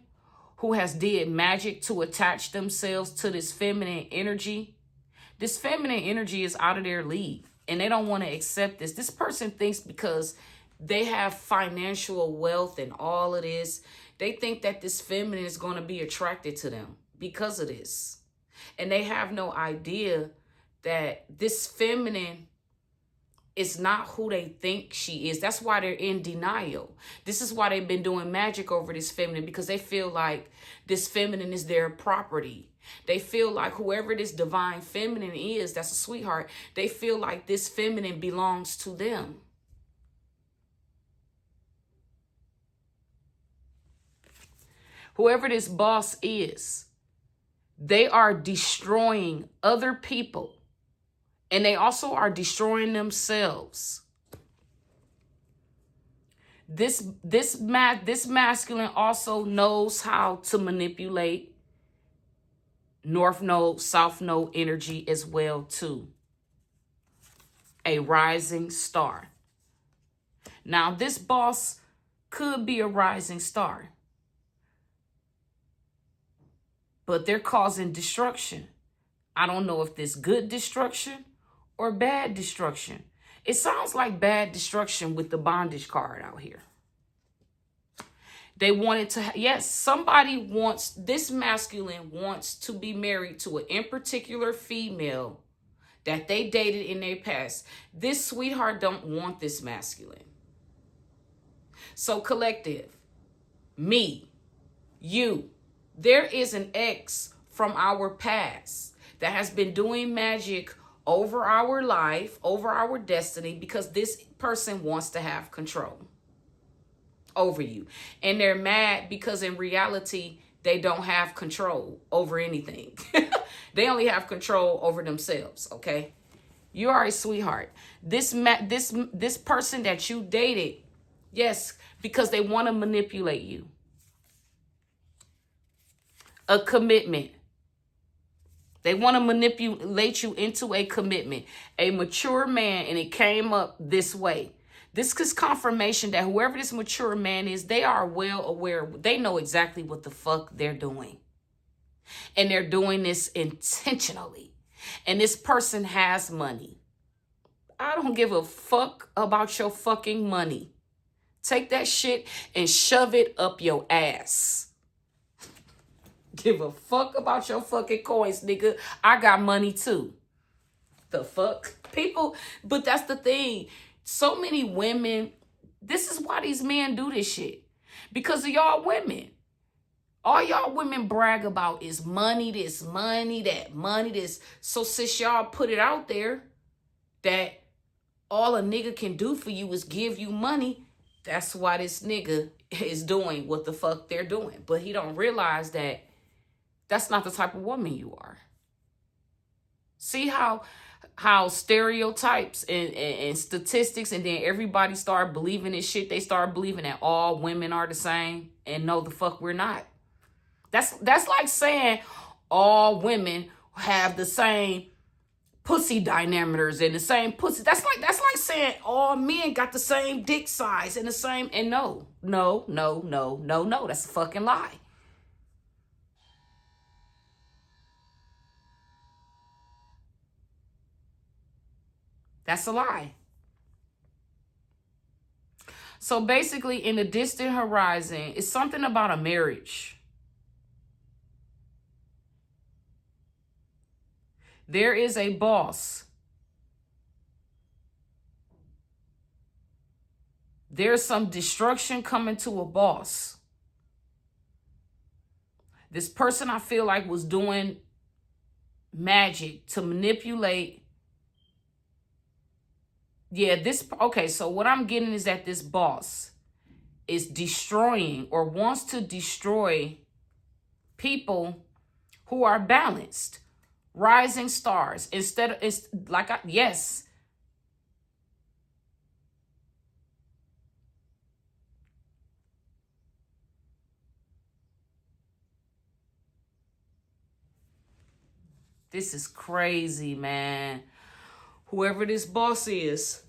who has did magic to attach themselves to this feminine energy. This feminine energy is out of their league and they don't want to accept this. This person thinks because they have financial wealth and all of this, they think that this feminine is going to be attracted to them because of this. And they have no idea that this feminine is not who they think she is. That's why they're in denial. This is why they've been doing magic over this feminine, because they feel like this feminine is their property. They feel like whoever this divine feminine is, that's a sweetheart, they feel like this feminine belongs to them. Whoever this boss is, they are destroying other people. And they also are destroying themselves. This masculine also knows how to manipulate North Node, South Node energy as well too. A rising star. Now this boss could be a rising star, but they're causing destruction. I don't know if this good destruction or bad destruction. It sounds like bad destruction with the bondage card out here. They wanted to, yes, somebody wants, this masculine wants to be married to an in particular female that they dated in their past. This sweetheart don't want this masculine. So collective, me, you, there is an ex from our past that has been doing magic over our life, over our destiny, because this person wants to have control over you. And they're mad because in reality, they don't have control over anything. They only have control over themselves, okay? You are a sweetheart. This person that you dated, yes, because they want to manipulate you. A commitment. They want to manipulate you into a commitment. A mature man, and it came up this way. This is confirmation that whoever this mature man is, they are well aware. They know exactly what the fuck they're doing. And they're doing this intentionally. And this person has money. I don't give a fuck about your fucking money. Take that shit and shove it up your ass. Give a fuck about your fucking coins, nigga. I got money too. The fuck? People, but that's the thing. So many women, this is why these men do this shit. Because of y'all women. All y'all women brag about is money, this, money, that, money, this. So since y'all put it out there that all a nigga can do for you is give you money, that's why this nigga is doing what the fuck they're doing. But he don't realize that that's not the type of woman you are. See how stereotypes and statistics, and then everybody start believing this shit. They start believing that all women are the same, and no, the fuck we're not. That's like saying all women have the same pussy diameters and the same pussy. That's like saying all men got the same dick size and the same. And no. That's a fucking lie. That's a lie. So basically, in the distant horizon, it's something about a marriage. There is a boss. There's some destruction coming to a boss. This person, I feel like, was doing magic to manipulate. Yeah, okay, so what I'm getting is that this boss is destroying or wants to destroy people who are balanced, rising stars. Instead of, it's like, yes. This is crazy, man. Whoever this boss is,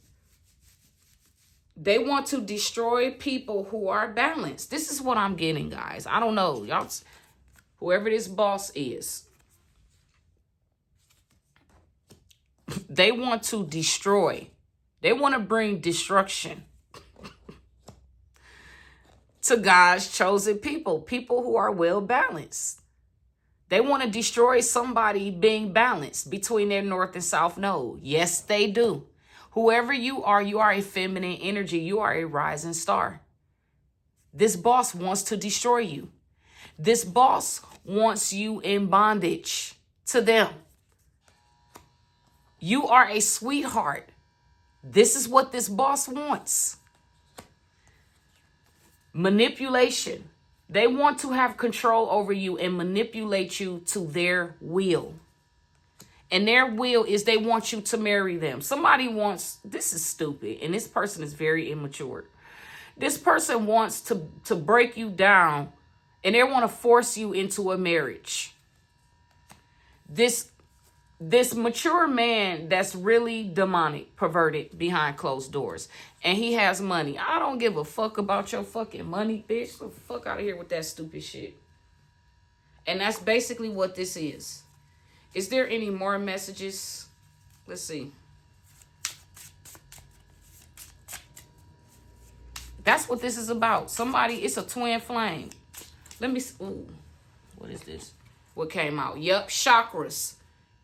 they want to destroy people who are balanced. This is what I'm getting, guys. I don't know. Y'all, whoever this boss is, they want to destroy. They want to bring destruction to God's chosen people, people who are well balanced. They want to destroy somebody being balanced between their north and south node. Yes, they do. Whoever you are a feminine energy. You are a rising star. This boss wants to destroy you. This boss wants you in bondage to them. You are a sweetheart. This is what this boss wants. Manipulation. They want to have control over you and manipulate you to their will. And their will is they want you to marry them. Somebody wants, this is stupid, and this person is very immature. This person wants to break you down, and they want to force you into a marriage. This mature man that's really demonic, perverted, behind closed doors, and he has money. I don't give a fuck about your fucking money, bitch. Get the fuck out of here with that stupid shit. And that's basically what this is. Is there any more messages? Let's see. That's what this is about. Somebody, it's a twin flame. Let me see. Ooh, what is this? What came out? Yup, chakras.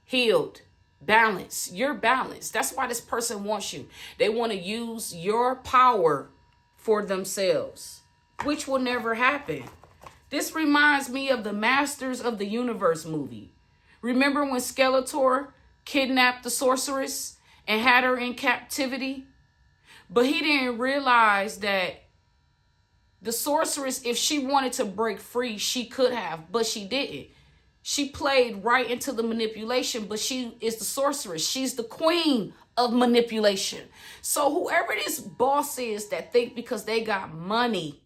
Healed. Balance. You're balanced. That's why this person wants you. They want to use your power for themselves, which will never happen. This reminds me of the Masters of the Universe movie. Remember when Skeletor kidnapped the sorceress and had her in captivity? But he didn't realize that the sorceress, if she wanted to break free, she could have, but she didn't. She played right into the manipulation, but she is the sorceress. She's the queen of manipulation. So whoever this boss is that think because they got money,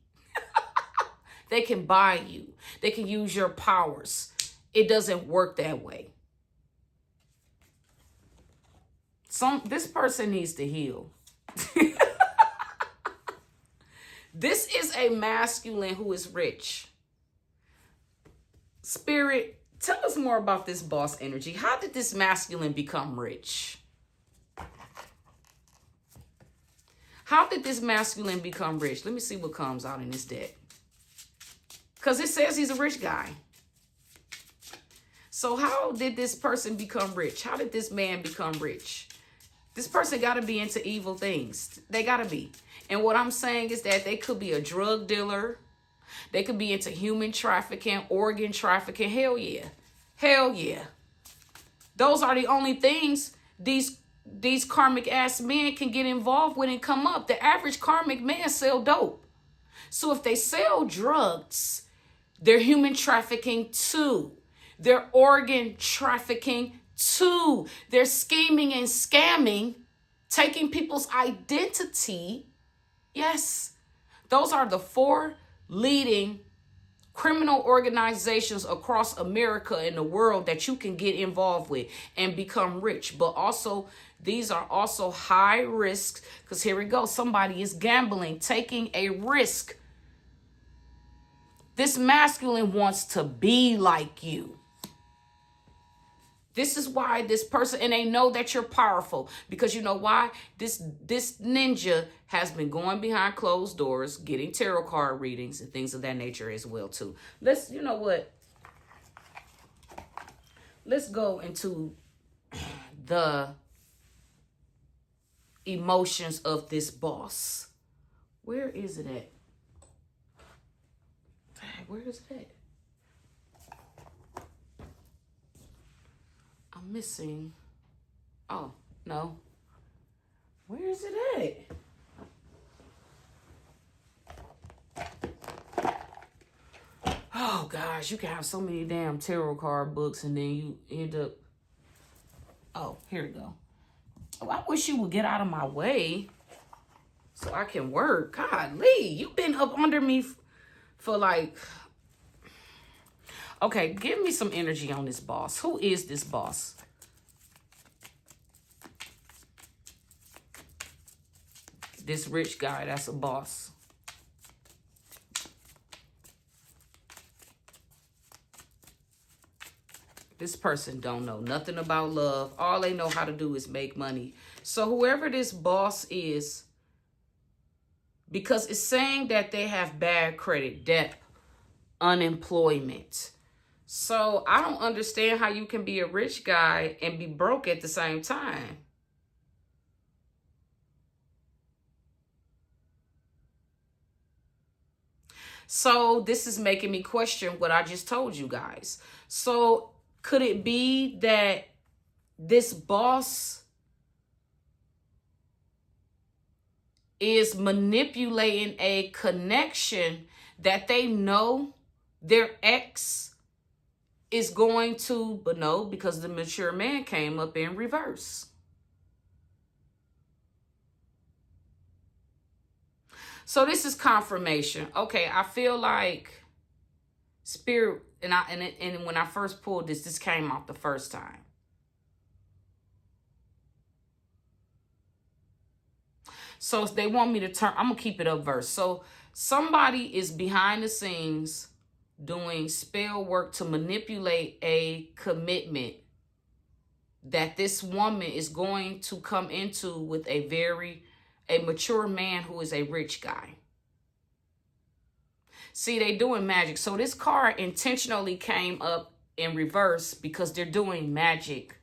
they can buy you. They can use your powers. It doesn't work that way. This person needs to heal. This is a masculine who is rich. Spirit, tell us more about this boss energy. How did this masculine become rich? How did this masculine become rich? Let me see what comes out in this deck. Because it says he's a rich guy. So how did this person become rich? How did this man become rich? This person got to be into evil things. They got to be. And what I'm saying is that they could be a drug dealer. They could be into human trafficking, organ trafficking. Hell yeah. Hell yeah. Those are the only things these karmic ass men can get involved with and come up. The average karmic man sell dope. So if they sell drugs, they're human trafficking too. They're organ trafficking too. They're scheming and scamming, taking people's identity. Yes, those are the 4 leading criminal organizations across America and the world that you can get involved with and become rich. But also, these are also high risks, because here we go. Somebody is gambling, taking a risk. This masculine wants to be like you. This is why this person, and they know that you're powerful, because you know why? This ninja has been going behind closed doors, getting tarot card readings and things of that nature as well too. You know what? Let's go into the emotions of this boss. Where is it at? Where is it at? I'm missing. Oh, no. Where is it at? Oh, gosh. You can have so many damn tarot card books and then you end up... Oh, here we go. Oh, I wish you would get out of my way so I can work. God, Lee, you've been up under me for like... Okay, give me some energy on this boss. Who is this boss? This rich guy, that's a boss. This person don't know nothing about love. All they know how to do is make money. So whoever this boss is, because it's saying that they have bad credit, debt, unemployment. So I don't understand how you can be a rich guy and be broke at the same time. So this is making me question what I just told you guys. So could it be that this boss is manipulating a connection that they know their ex is going to, but no, because the mature man came up in reverse. So this is confirmation. Okay, I feel like spirit, and when I first pulled this came out the first time. So if they want me to turn, I'm gonna keep it up verse. So somebody is behind the scenes doing spell work to manipulate a commitment that this woman is going to come into with a mature man who is a rich guy. See, they doing magic. So this card intentionally came up in reverse because they're doing magic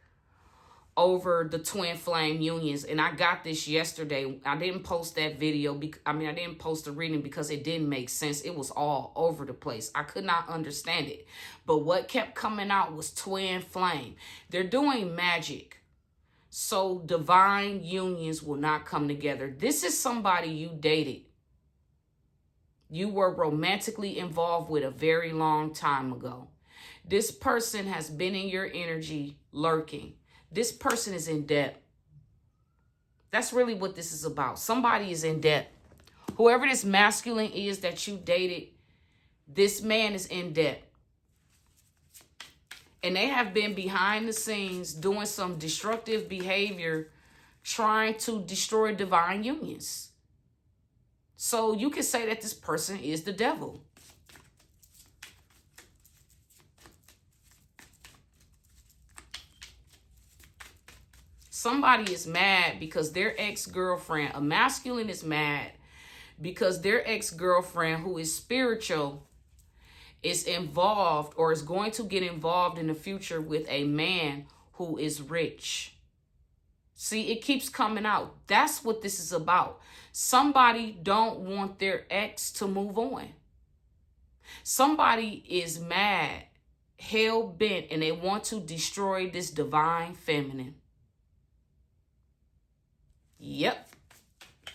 over the twin flame unions. And I got this yesterday. I didn't post that video. I didn't post the reading because it didn't make sense. It was all over the place. I could not understand it. But what kept coming out was twin flame. They're doing magic, so divine unions will not come together. This is somebody you dated. You were romantically involved with a very long time ago. This person has been in your energy lurking. This person is in debt. That's really what this is about. Somebody is in debt. Whoever this masculine is that you dated, this man is in debt. And they have been behind the scenes doing some destructive behavior, trying to destroy divine unions. So you can say that this person is the devil. Somebody is mad because their ex-girlfriend, a masculine is mad because their ex-girlfriend, who is spiritual, is involved or is going to get involved in the future with a man who is rich. See, it keeps coming out. That's what this is about. Somebody don't want their ex to move on. Somebody is mad, hell bent, and they want to destroy this divine feminine. Yep.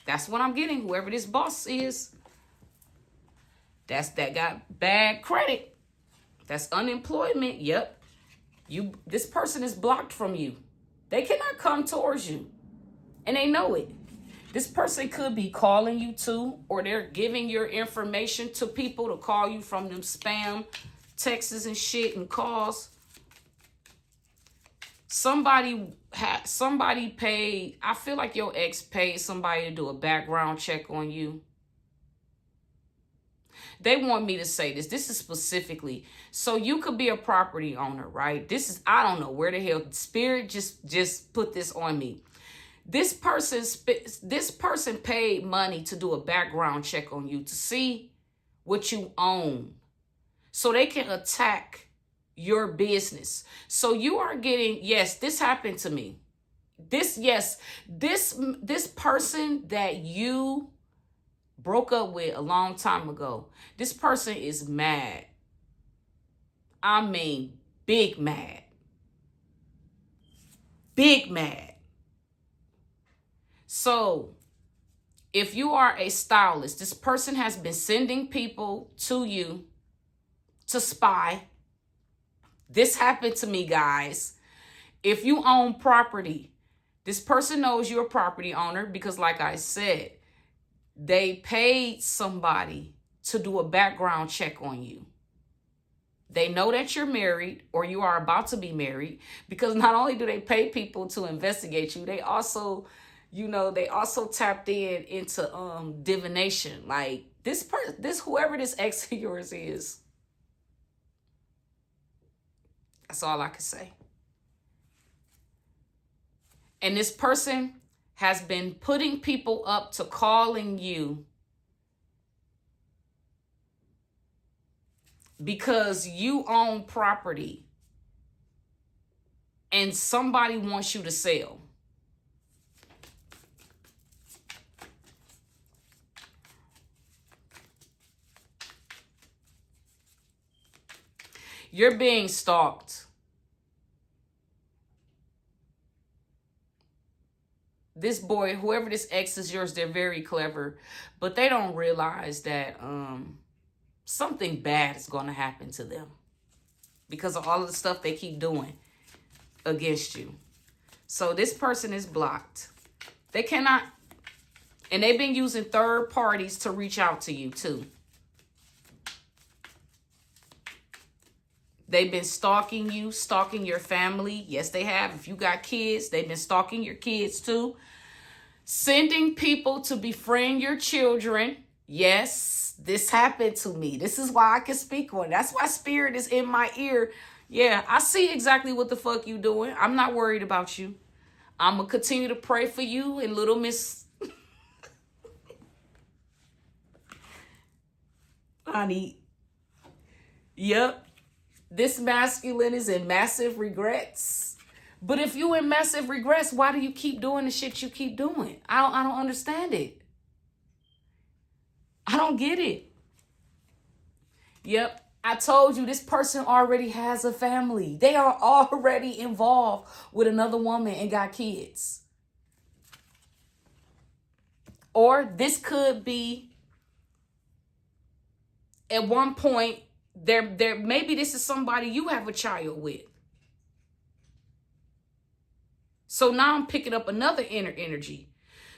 That's what I'm getting. Whoever this boss is, that got bad credit. That's unemployment. Yep. This person is blocked from you. They cannot come towards you. And they know it. This person could be calling you too, or they're giving your information to people to call you from them spam texts and shit and calls. Somebody paid, I feel like your ex paid somebody to do a background check on you. They want me to say this. This is specifically. So you could be a property owner, right? This is, I don't know where the hell Spirit just put this on me. This person paid money to do a background check on you to see what you own so they can attack your business. So you are getting, yes, this happened to me. This person that you broke up with a long time ago, this person is mad. I mean, big mad. Big mad. So if you are a stylist, this person has been sending people to you to spy. This happened to me, guys. If you own property, this person knows you're a property owner because, like I said, they paid somebody to do a background check on you. They know that you're married or you are about to be married, because not only do they pay people to investigate you, they also, they also tapped into divination. Like whoever this ex of yours is. That's all I can say. And this person has been putting people up to calling you because you own property and somebody wants you to sell. You're being stalked. This boy, whoever this ex is yours, they're very clever, but they don't realize that something bad is going to happen to them because of all of the stuff they keep doing against you. So this person is blocked. They cannot, and they've been using third parties to reach out to you too. They've been stalking you, stalking your family. Yes, they have. If you got kids, they've been stalking your kids too. Sending people to befriend your children. Yes, this happened to me. This is why I can speak on it. That's why Spirit is in my ear. Yeah, I see exactly what the fuck you doing. I'm not worried about you. I'm going to continue to pray for you and little Miss... Honey. Yep. This masculine is in massive regrets. But if you in massive regrets, why do you keep doing the shit you keep doing? I don't understand it. I don't get it. Yep. I told you this person already has a family. They are already involved with another woman and got kids. Or this could be at one point, maybe this is somebody you have a child with. So now I'm picking up another inner energy.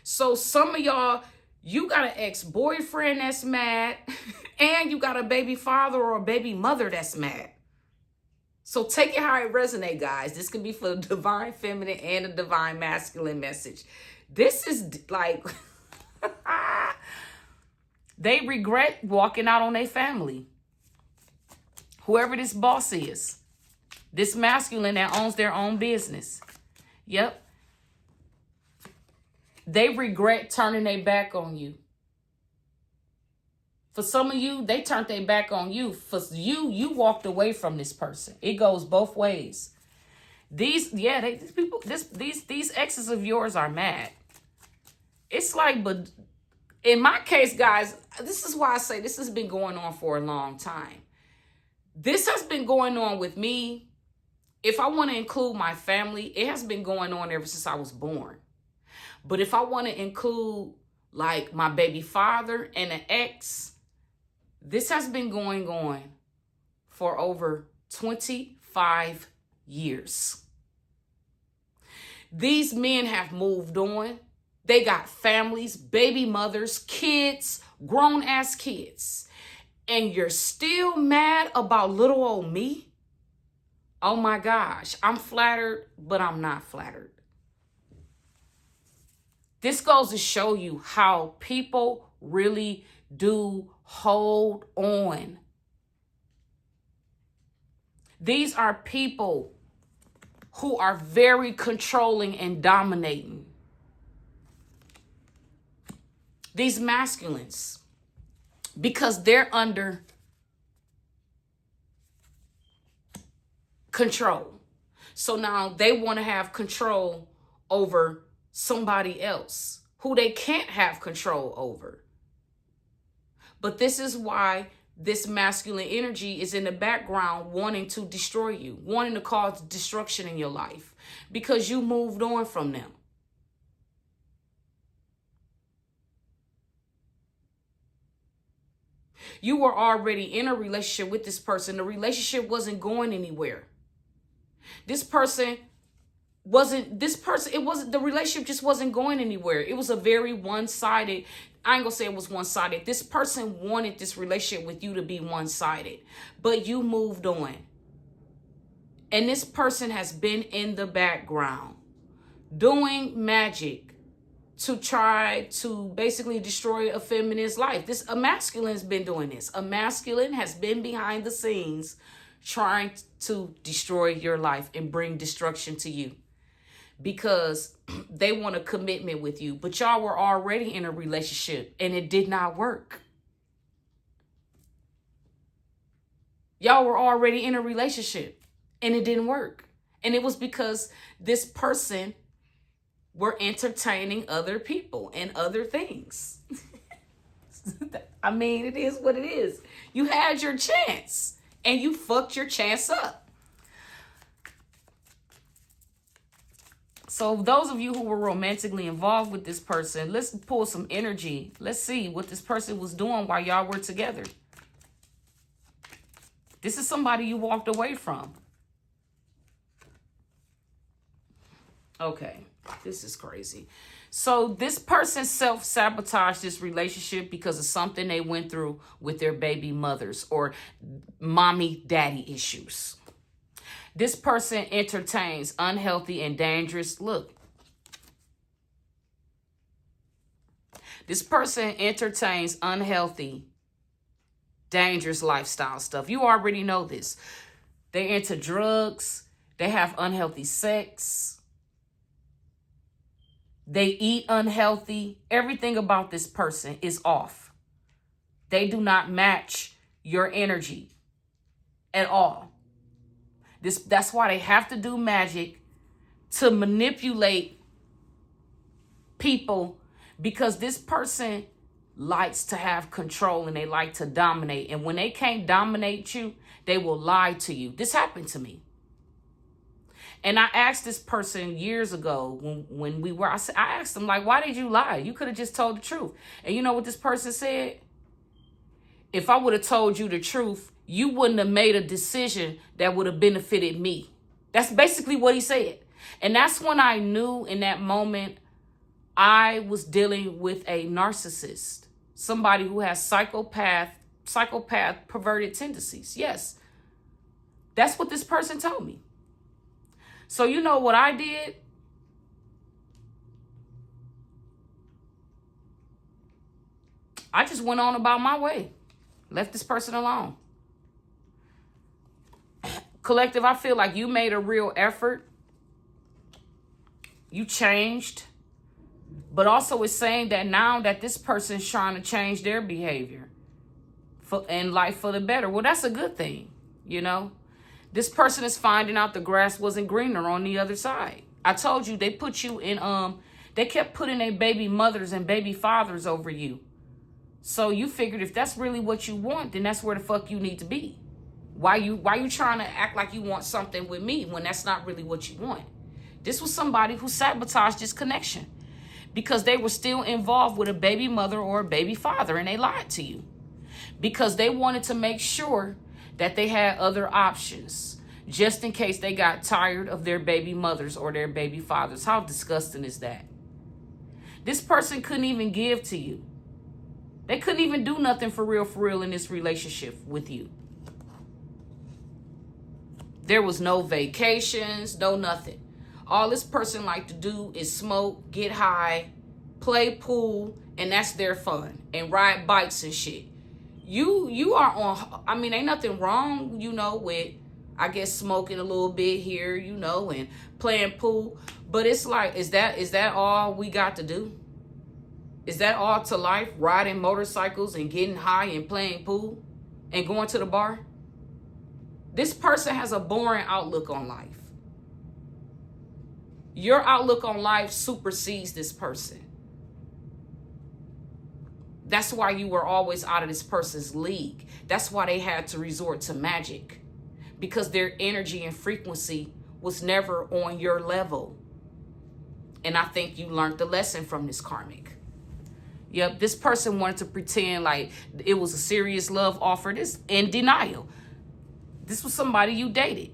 So some of y'all, you got an ex-boyfriend that's mad, and you got a baby father or a baby mother that's mad. So take it how it resonates, guys. This could be for the divine feminine and a divine masculine message. This is like, they regret walking out on their family. Whoever this boss is, this masculine that owns their own business. Yep. They regret turning their back on you. For some of you, they turned their back on you. For you walked away from this person. It goes both ways. These exes of yours are mad. It's like, but In my case, guys, this is why I say this has been going on for a long time. This has been going on with me. If I want to include my family, it has been going on ever since I was born. But if I want to include like my baby father and an ex, this has been going on for over 25 years. These men have moved on. They got families, baby mothers, kids, grown ass kids. And you're still mad about little old me? Oh my gosh, I'm flattered, but I'm not flattered. This goes to show you how people really do hold on. These are people who are very controlling and dominating. These masculines, because they're under control. So now they want to have control over somebody else who they can't have control over. But this is why this masculine energy is in the background wanting to destroy you, wanting to cause destruction in your life because you moved on from them. You were already in a relationship with this person. The relationship wasn't going anywhere. The relationship just wasn't going anywhere. It was a very one-sided, I ain't gonna say it was one-sided. This person wanted this relationship with you to be one-sided, but you moved on. And this person has been in the background doing magic to try to basically destroy a feminine's life. A masculine has been doing this. A masculine has been behind the scenes trying to destroy your life and bring destruction to you because they want a commitment with you. But y'all were already in a relationship and it did not work. Y'all were already in a relationship and it didn't work. And it was because this person were entertaining other people and other things. I mean, it is what it is. You had your chance and you fucked your chance up. So those of you who were romantically involved with this person, let's pull some energy. Let's see what this person was doing while y'all were together. This is somebody you walked away from. Okay, this is crazy. So this person self-sabotaged this relationship because of something they went through with their baby mothers or mommy-daddy issues. This person entertains unhealthy and dangerous. Look. This person entertains unhealthy, dangerous lifestyle stuff. You already know this. They're into drugs. They have unhealthy sex. They eat unhealthy. Everything about this person is off. They do not match your energy at all. That's why they have to do magic to manipulate people, because this person likes to have control and they like to dominate. And when they can't dominate you, they will lie to you. This happened to me. And I asked this person years ago when we were, I asked them, like, why did you lie? You could have just told the truth. And you know what this person said? If I would have told you the truth, you wouldn't have made a decision that would have benefited me. That's basically what he said. And that's when I knew in that moment I was dealing with a narcissist, somebody who has psychopath perverted tendencies. Yes, that's what this person told me. So you know what I did? I just went on about my way. Left this person alone. Collective, I feel like you made a real effort. You changed. But also it's saying that now that this person is trying to change their behavior in life for the better. Well, that's a good thing, you know. This person is finding out the grass wasn't greener on the other side. I told you they put you in They kept putting their baby mothers and baby fathers over you. So you figured if that's really what you want, then that's where the fuck you need to be. Why you trying to act like you want something with me when that's not really what you want? This was somebody who sabotaged this connection because they were still involved with a baby mother or a baby father, and they lied to you because they wanted to make sure that they had other options just in case they got tired of their baby mothers or their baby fathers. How disgusting is that? This person couldn't even give to you. They couldn't even do nothing for real in this relationship with you. There was no vacations, no nothing. All this person like to do is smoke, get high, play pool, and that's their fun. And ride bikes and shit. You are on, I mean, ain't nothing wrong, you know, with, I guess, smoking a little bit here, you know, and playing pool. But it's like, is that all we got to do? Is that all to life? Riding motorcycles and getting high and playing pool and going to the bar? This person has a boring outlook on life. Your outlook on life supersedes this person. That's why you were always out of this person's league. That's why they had to resort to magic. Because their energy and frequency was never on your level. And I think you learned the lesson from this karmic. Yep, this person wanted to pretend like it was a serious love offer. This in denial. This was somebody you dated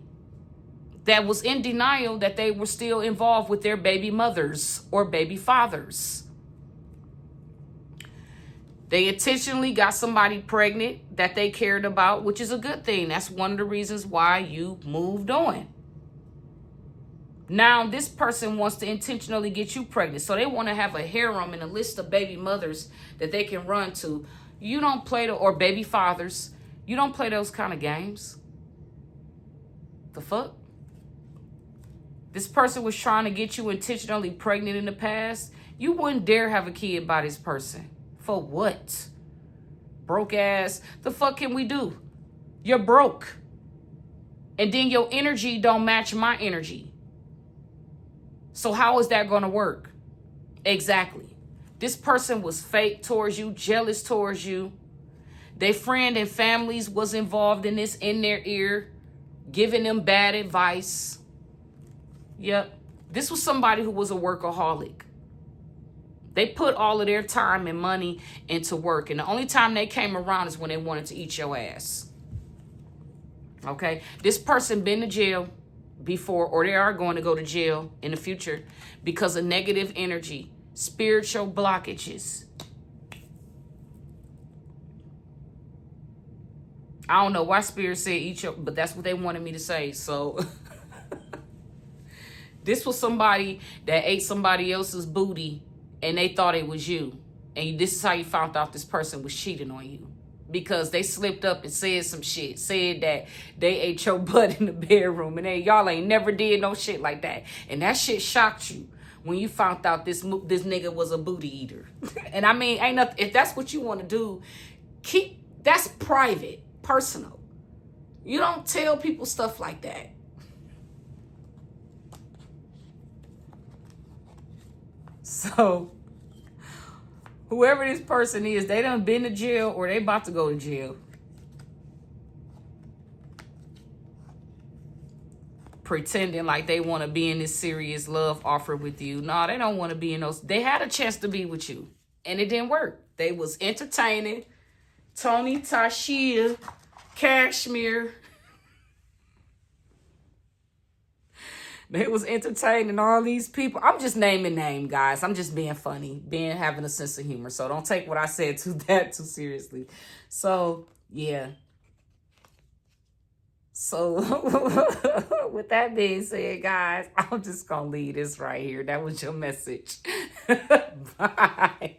that was in denial that they were still involved with their baby mothers or baby fathers. They intentionally got somebody pregnant that they cared about, which is a good thing. That's one of the reasons why you moved on. Now, this person wants to intentionally get you pregnant. So they want to have a harem and a list of baby mothers that they can run to. You don't play or baby fathers. You don't play those kind of games. The fuck? This person was trying to get you intentionally pregnant in the past. You wouldn't dare have a kid by this person. For what? Broke ass. The fuck can we do? You're broke. And then your energy don't match my energy. So how is that going to work? Exactly. This person was fake towards you, jealous towards you. Their friend and families was involved in this in their ear, giving them bad advice. Yep. This was somebody who was a workaholic. They put all of their time and money into work. And the only time they came around is when they wanted to eat your ass. Okay. This person been to jail before, or they are going to go to jail in the future because of negative energy, spiritual blockages. I don't know why Spirit said eat your, but that's what they wanted me to say. So this was somebody that ate somebody else's booty and they thought it was you. And this is how you found out this person was cheating on you. Because they slipped up and said some shit. Said that they ate your butt in the bedroom. And y'all ain't never did no shit like that. And that shit shocked you when you found out this nigga was a booty eater. And I mean, ain't nothing. If that's what you want to do, that's private, personal. You don't tell people stuff like that. So whoever this person is, they done been to jail or they about to go to jail. Pretending like they want to be in this serious love offer with you. No, they don't want to be in those. They had a chance to be with you and it didn't work. They was entertaining Tony, Tashia, Cashmere. They was entertaining all these people. I'm just naming names, guys. I'm just being funny, having a sense of humor. So don't take what I said too seriously. So, yeah. So, with that being said, guys, I'm just going to leave this right here. That was your message. Bye.